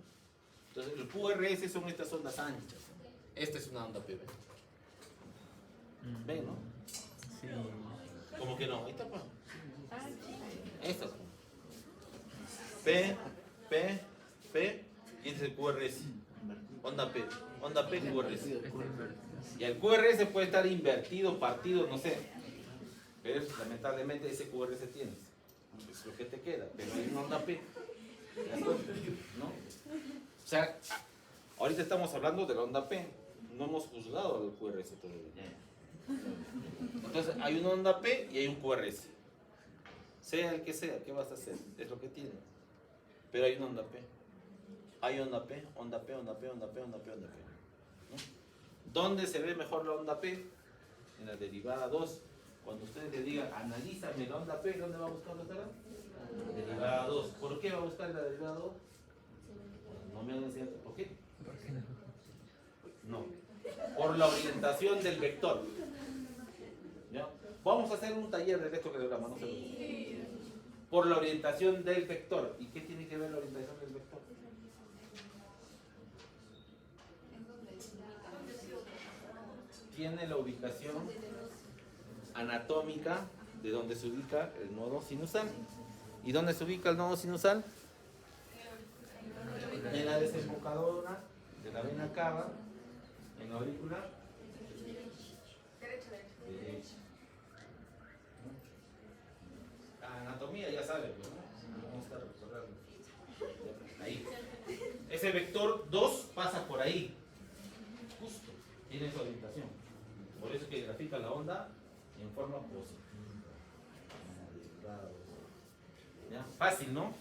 Entonces el QRS son estas ondas anchas. Esta es una onda P. ¿Ven, no? Sí. Como que no, ahí está pues. Esta P, y este es el QRS. onda P. Onda P, QRS. Sí, el QRS. Y el QRS puede estar invertido, partido, no sé. Pero lamentablemente ese QRS tienes. Es lo que te queda. Pero hay una onda P. ¿Te das cuenta? ¿No? O sea, ahorita estamos hablando de la onda P. No hemos juzgado al QRS todavía. Entonces hay una onda P y hay un QRS. Sea el que sea, ¿qué vas a hacer? Es lo que tiene. Pero hay una onda P. Hay onda P, onda P, onda P, onda P, onda P, onda P. ¿No? ¿Dónde se ve mejor la onda P? En la derivada 2. Cuando ustedes le digan, analízame la onda P, ¿dónde va a buscar la tabla? Derivada 2. ¿Por qué va a buscar la derivada 2? No me han enseñado. ¿Por qué? No. Por la orientación del vector. ¿Ya? Vamos a hacer un taller de electrocardiograma, no se preocupen. Por la orientación del vector. ¿Y qué tiene que ver la orientación del vector? Tiene la ubicación anatómica de donde se ubica el nodo sinusal. ¿Y dónde se ubica el nodo sinusal? En la desembocadura de la vena cava, en la aurícula derecha. La anatomía ya sabe, ¿no? Vamos a estar resolviendo. Ahí. Ese vector 2 pasa por ahí. Justo. Tiene su orientación. Por eso es que grafica la onda en forma positiva. ¿Ya? Fácil, ¿no?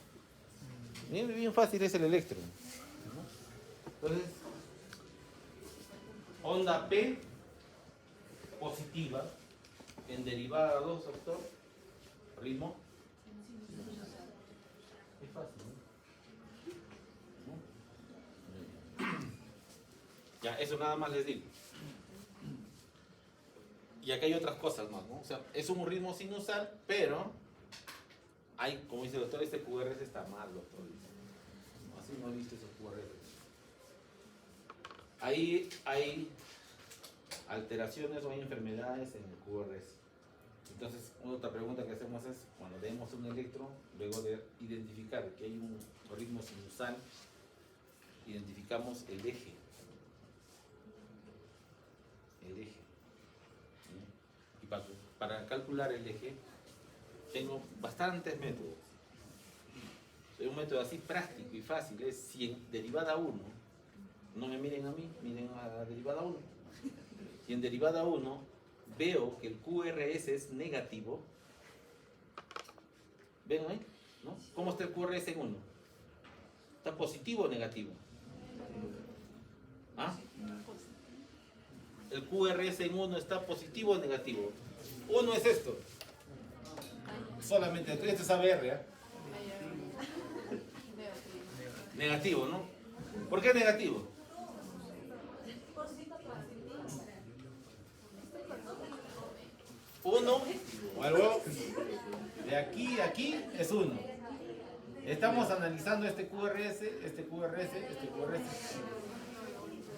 Bien fácil es el electro. Entonces, onda P positiva en derivada 2, doctor. Ritmo. Es fácil, ¿no? Ya, eso nada más les digo. Y acá hay otras cosas más, ¿no? O sea, es un ritmo sinusal, pero hay, como dice el doctor, este QRS está mal, doctor. No, así no he visto esos QRS. Ahí hay alteraciones o hay enfermedades en el QRS. Entonces, otra pregunta que hacemos es, cuando leemos un electro, luego de identificar que hay un ritmo sinusal, identificamos el eje. El eje. Y para calcular el eje, tengo bastantes métodos. Un método así práctico y fácil es si en derivada 1, no me miren a mí, miren a la derivada 1. Si en derivada 1 veo que el QRS es negativo, ¿ven ahí? ¿No? ¿Cómo está el QRS en 1? ¿Está positivo o negativo? ¿Ah? ¿El QRS en 1 está positivo o negativo? 1 es esto. Solamente esto es ABR, ¿eh? Negativo, ¿no? ¿Por qué negativo? Uno, luego, de aquí a aquí es 1. Estamos analizando este QRS, este QRS, este QRS.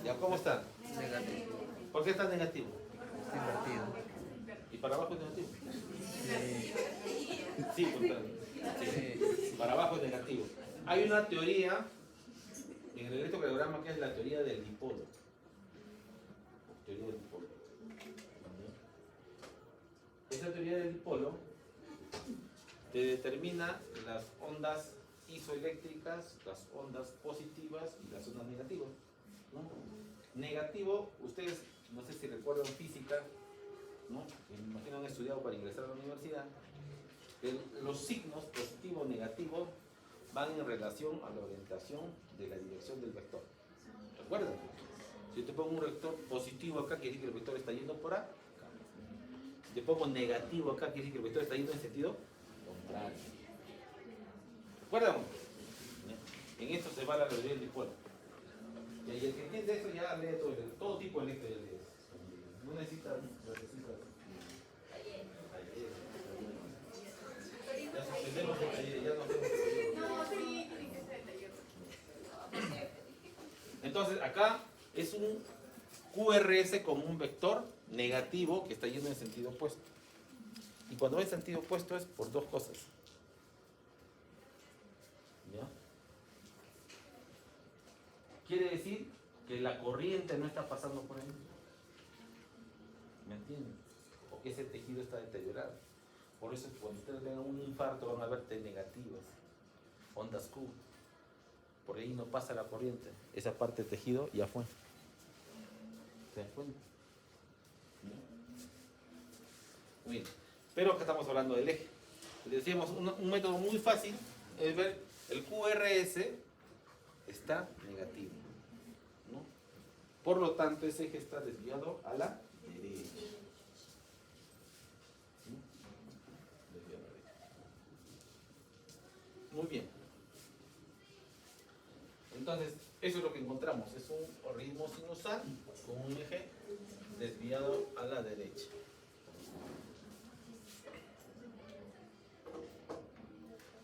¿Ya cómo está? Negativo. ¿Por qué está negativo? Está invertido. ¿Y para abajo es negativo? Sí. Sí, contrario. Sí. Para abajo es negativo. Hay una teoría en el electrocardiograma que es la teoría del dipolo. Teoría del dipolo. Esa teoría del dipolo te determina las ondas isoeléctricas, las ondas positivas y las ondas negativas, ¿no? Negativo, ustedes no sé si recuerdan física, ¿no? Me imagino han estudiado para ingresar a la universidad. Los signos positivo o negativo van en relación a la orientación de la dirección del vector. ¿Recuerdan? Si yo te pongo un vector positivo acá, quiere decir que el vector está yendo por acá. Si te pongo negativo acá, quiere decir que el vector está yendo en sentido contrario. ¿Recuerdan? En esto se va la teoría del dipolo. Y el que entiende esto ya lee todo tipo de electro. No necesita. Ya suspendemos el taller, ya no hacemos el taller. Entonces acá es un QRS como un vector negativo que está yendo en sentido opuesto. Y cuando va en sentido opuesto es por dos cosas. ¿Ya? Quiere decir que la corriente no está pasando por ahí. ¿Me entienden? O que ese tejido está deteriorado. Por eso cuando ustedes tengan un infarto van a ver T negativas, ondas Q. Por ahí no pasa la corriente. Esa parte del tejido ya fue. ¿Se dan cuenta? Muy bien. Pero acá estamos hablando del eje. Decíamos, un método muy fácil es ver el QRS está negativo, ¿no? Por lo tanto, ese eje está desviado a la derecha. ¿Sí? Desviado a la derecha. Muy bien. Entonces, eso es lo que encontramos. Es un ritmo sinusal con un eje desviado a la derecha.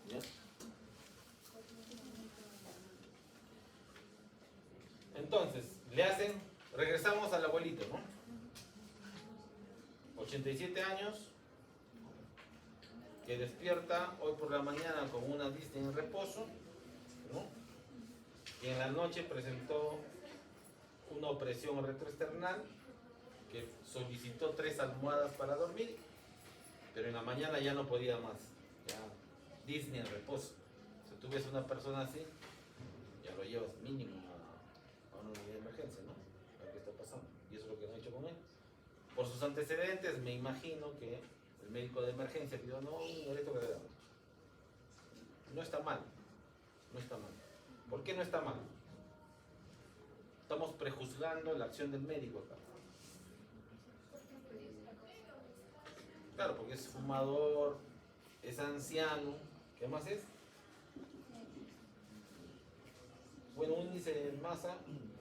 ¿Ya? Entonces, le hacen, regresamos al abuelito, ¿no? 87 años, que despierta hoy por la mañana con una disnea en reposo, ¿no? Y en la noche presentó una opresión retroesternal, que solicitó 3 almohadas para dormir, pero en la mañana ya no podía más, ya disnea en reposo. Si tú ves una persona así, ya lo llevas mínimo a una unidad de emergencia, ¿no? A ver qué está pasando. Y eso es lo que han hecho con él. Por sus antecedentes, me imagino que el médico de emergencia pidió, no, un electrocardiograma. No está mal, no está mal. ¿Por qué no está mal? Estamos prejuzgando la acción del médico acá. Claro, porque es fumador, es anciano. ¿Qué más es? Bueno, un índice de masa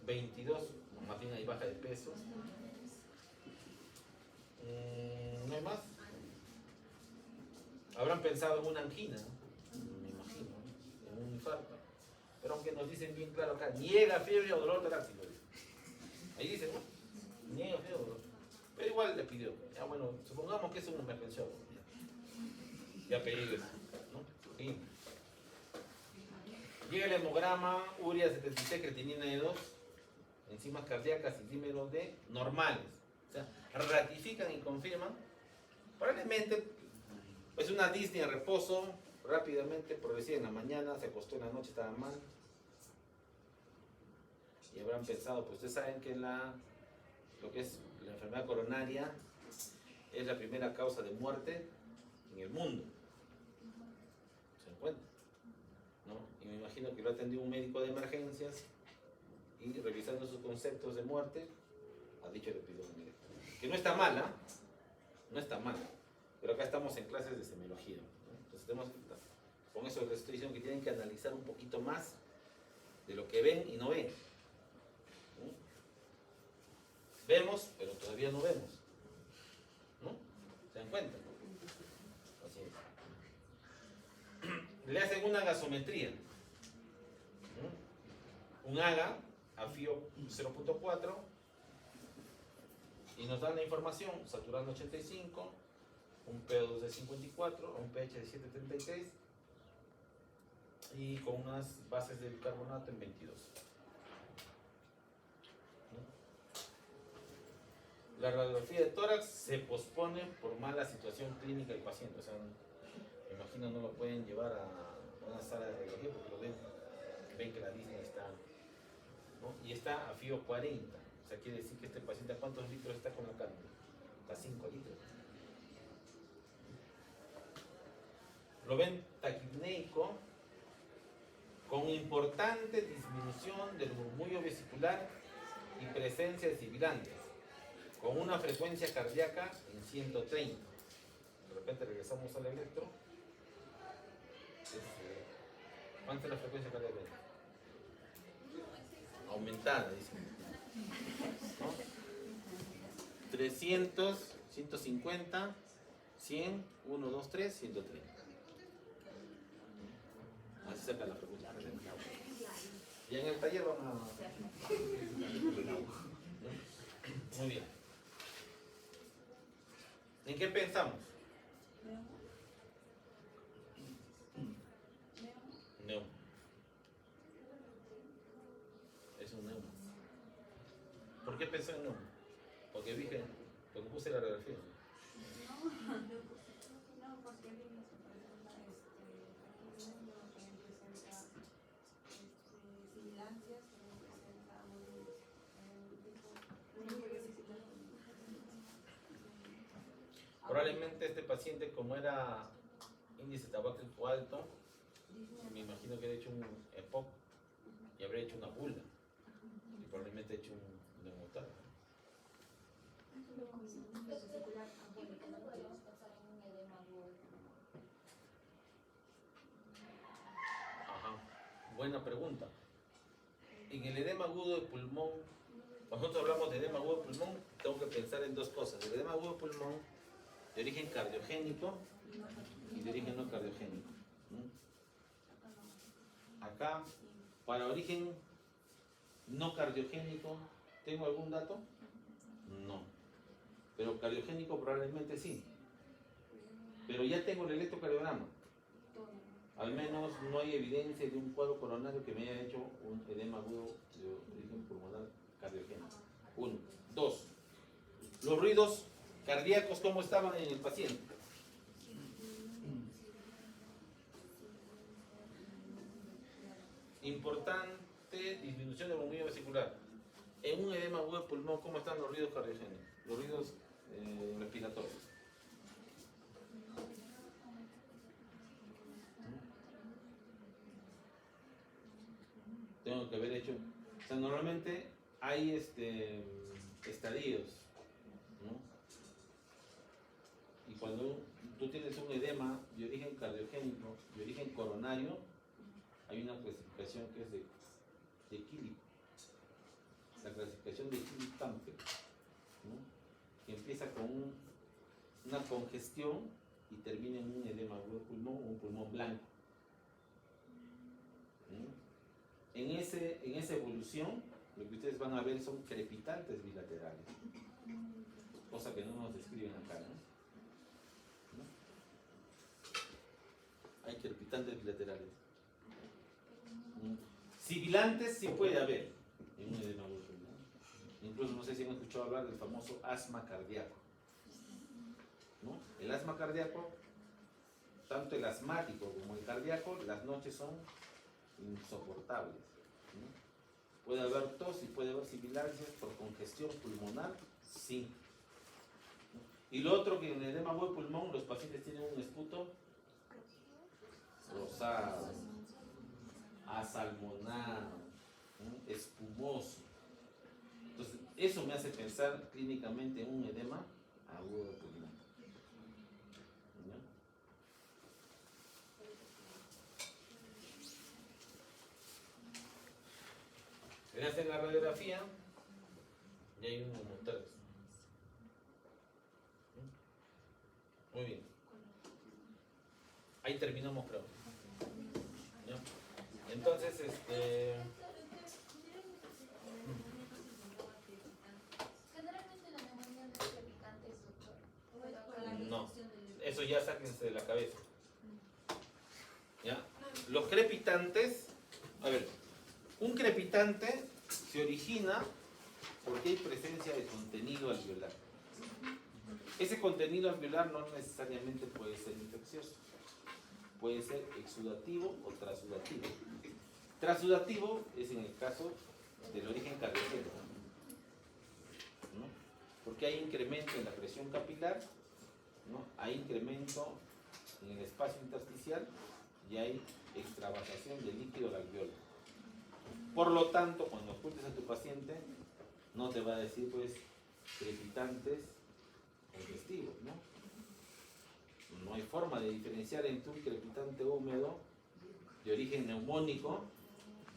22, más bien hay baja de peso. ¿No hay más? Habrán pensado en una angina, ¿no? Me imagino, ¿no? En un infarto. Pero aunque nos dicen bien claro acá, niega fiebre o dolor torácico. Ahí dice, ¿no? Niega fiebre o dolor. Pero igual le pidió. Ya bueno, supongamos que es una emergencia. Ya pedí eso, ¿no? Sí. Llega el hemograma, urea 76, creatinina de 2, enzimas cardíacas y dímeros D normales. O sea, ratifican y confirman. Probablemente es una disnea en reposo, rápidamente, progresiva en la mañana, se acostó en la noche, estaba mal. Y habrán pensado, pues ustedes saben que lo que es la enfermedad coronaria es la primera causa de muerte en el mundo. ¿Se dan cuenta? ¿No? Y me imagino que lo atendió un médico de emergencias y revisando sus conceptos de muerte, ha dicho el epidemiólogo. Que no está mal, ¿ah? No está mal. Pero acá estamos en clases de semiología, ¿no? Entonces tenemos que, con eso les estoy diciendo que tienen que analizar un poquito más de lo que ven y no ven. ¿No? Vemos, pero todavía no vemos. ¿No? ¿Se dan cuenta? Así es. Le hacen una gasometría. ¿No? Un AGA, AFIO 0.4, y nos dan la información, saturando 85, un PO2 de 54, un pH de 7.33 y con unas bases de bicarbonato en 22. La radiografía de tórax se pospone por mala situación clínica del paciente. O sea, me imagino no lo pueden llevar a una sala de radiología porque lo ven que la disnea está, ¿no? Y está a FIO 40. O sea, quiere decir que este paciente, ¿a cuántos litros está colocando? A 5 litros. Lo ven taquipneico, con importante disminución del murmullo vesicular y presencia de sibilantes, con una frecuencia cardíaca en 130. De repente regresamos al electro. ¿Cuánta es la frecuencia cardíaca? Aumentada, dicen. ¿No? 300, 150, 100, 1, 2, 3, 130. Así cerca la frecuencia cardíaca. Y en el taller van a... Muy bien. ¿En qué pensamos? Neuma. Es un neuma. qué pensó en no? Porque dije, porque puse la radiografía. No, porque vimos que por ejemplo, aquí viendo también presenta sibilancias, también presenta un tipo Probablemente este paciente, como era índice tabáquico alto, me imagino que había hecho un EPOC y habría hecho una bula. Y probablemente ha hecho un neumotal. Ajá, buena pregunta. En el edema agudo de pulmón, cuando nosotros hablamos de edema agudo de pulmón, tengo que pensar en dos cosas. El edema agudo de pulmón de origen cardiogénico y de origen no cardiogénico. Acá, para origen no cardiogénico, ¿tengo algún dato? No. Pero cardiogénico probablemente sí. Pero ya tengo el electrocardiograma. Al menos no hay evidencia de un cuadro coronario que me haya hecho un edema agudo de origen pulmonar cardiogénico. 1. 2. Los ruidos cardíacos, ¿cómo estaban en el paciente? Importante disminución del volumen vesicular. En un edema agudo de pulmón, ¿cómo están los ruidos cardiogénicos? Los ruidos respiratorios. Tengo que haber hecho. O sea, normalmente hay estadios, ¿no? Y cuando tú tienes un edema de origen cardiogénico, de origen coronario, hay una clasificación que es de Killick. La clasificación de Killick-Tampe, ¿no? Que empieza con una congestión y termina en un edema agudo de pulmón o un pulmón blanco. ¿No? En esa evolución, lo que ustedes van a ver son crepitantes bilaterales, cosa que no nos describen acá, ¿no? Hay crepitantes bilaterales. Sibilantes sí puede haber en un edema agudo pulmonar. Incluso no sé si han escuchado hablar del famoso asma cardíaco, ¿no? El asma cardíaco, tanto el asmático como el cardíaco, las noches son insoportables, ¿no? Puede haber tos y puede haber sibilancias por congestión pulmonar, sí. Y lo otro, que en el edema agudo de pulmón los pacientes tienen un esputo rosado, asalmonado, ¿no? Espumoso. Entonces, eso me hace pensar clínicamente en un edema agudo de pulmón. ¿Ya? Le hacen la radiografía y hay un neumotórax. Muy bien. Ahí terminamos, creo. ¿Ya? Entonces, Generalmente la neumonía no es crepitante, doctor. no, eso ya sáquense de la cabeza. ¿Ya? Los crepitantes, a ver, un crepitante se origina porque hay presencia de contenido alveolar. Ese contenido alveolar no necesariamente puede ser infeccioso, puede ser exudativo o transudativo. Transudativo es en el caso del origen cardiogénico, ¿no? Porque hay incremento en la presión capilar, ¿no? Hay incremento en el espacio intersticial y hay extravasación de líquido al alveolo. Por lo tanto, cuando ocultes a tu paciente, no te va a decir pues crepitantes congestivos, ¿no? No hay forma de diferenciar entre un crepitante húmedo de origen neumónico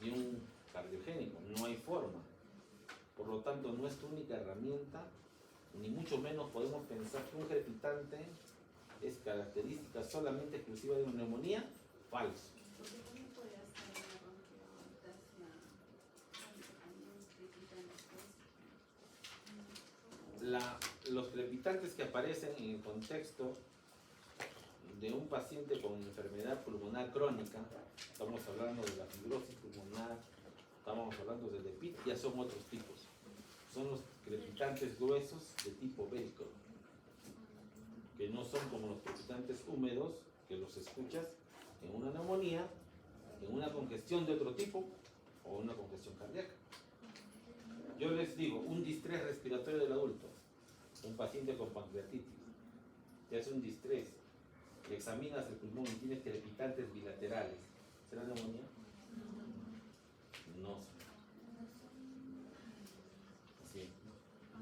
y un cardiogénico, no hay forma. Por lo tanto, no es tu única herramienta, ni mucho menos podemos pensar que un crepitante es característica solamente exclusiva de una neumonía. Falso. Porque también puede estar en la bronquiolitasia, también crepitantes. Los crepitantes que aparecen en el contexto de un paciente con enfermedad pulmonar crónica, estamos hablando de la fibrosis pulmonar, estamos hablando del EPIT, ya son otros tipos. son los crepitantes gruesos de tipo velcro, que no son como los crepitantes húmedos, que los escuchas en una neumonía, en una congestión de otro tipo o una congestión cardíaca. Yo les digo, un distrés respiratorio del adulto, un paciente con pancreatitis, te hace un distrés, le examinas el pulmón y tienes crepitantes bilaterales, ¿será neumonía? No. Sí,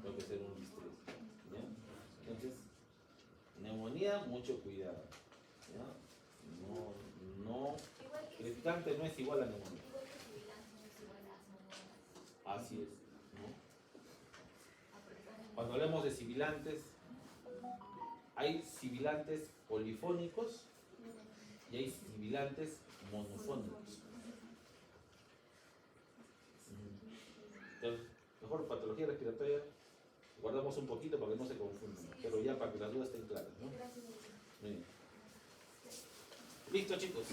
puede ser un distrés. ¿Ya? Entonces, neumonía, mucho cuidado. ¿Ya? No, Igual que crepitante no es igual a neumonía. igual que sibilancia no es igual a asmonías. Así es. ¿No? Cuando hablamos de sibilantes, hay sibilantes polifónicos y hay sibilantes monofónicos. Entonces, mejor patología respiratoria, guardamos un poquito para que no se confundan, pero ya para que las dudas estén claras, ¿no? Gracias. Muy bien. Listo, chicos.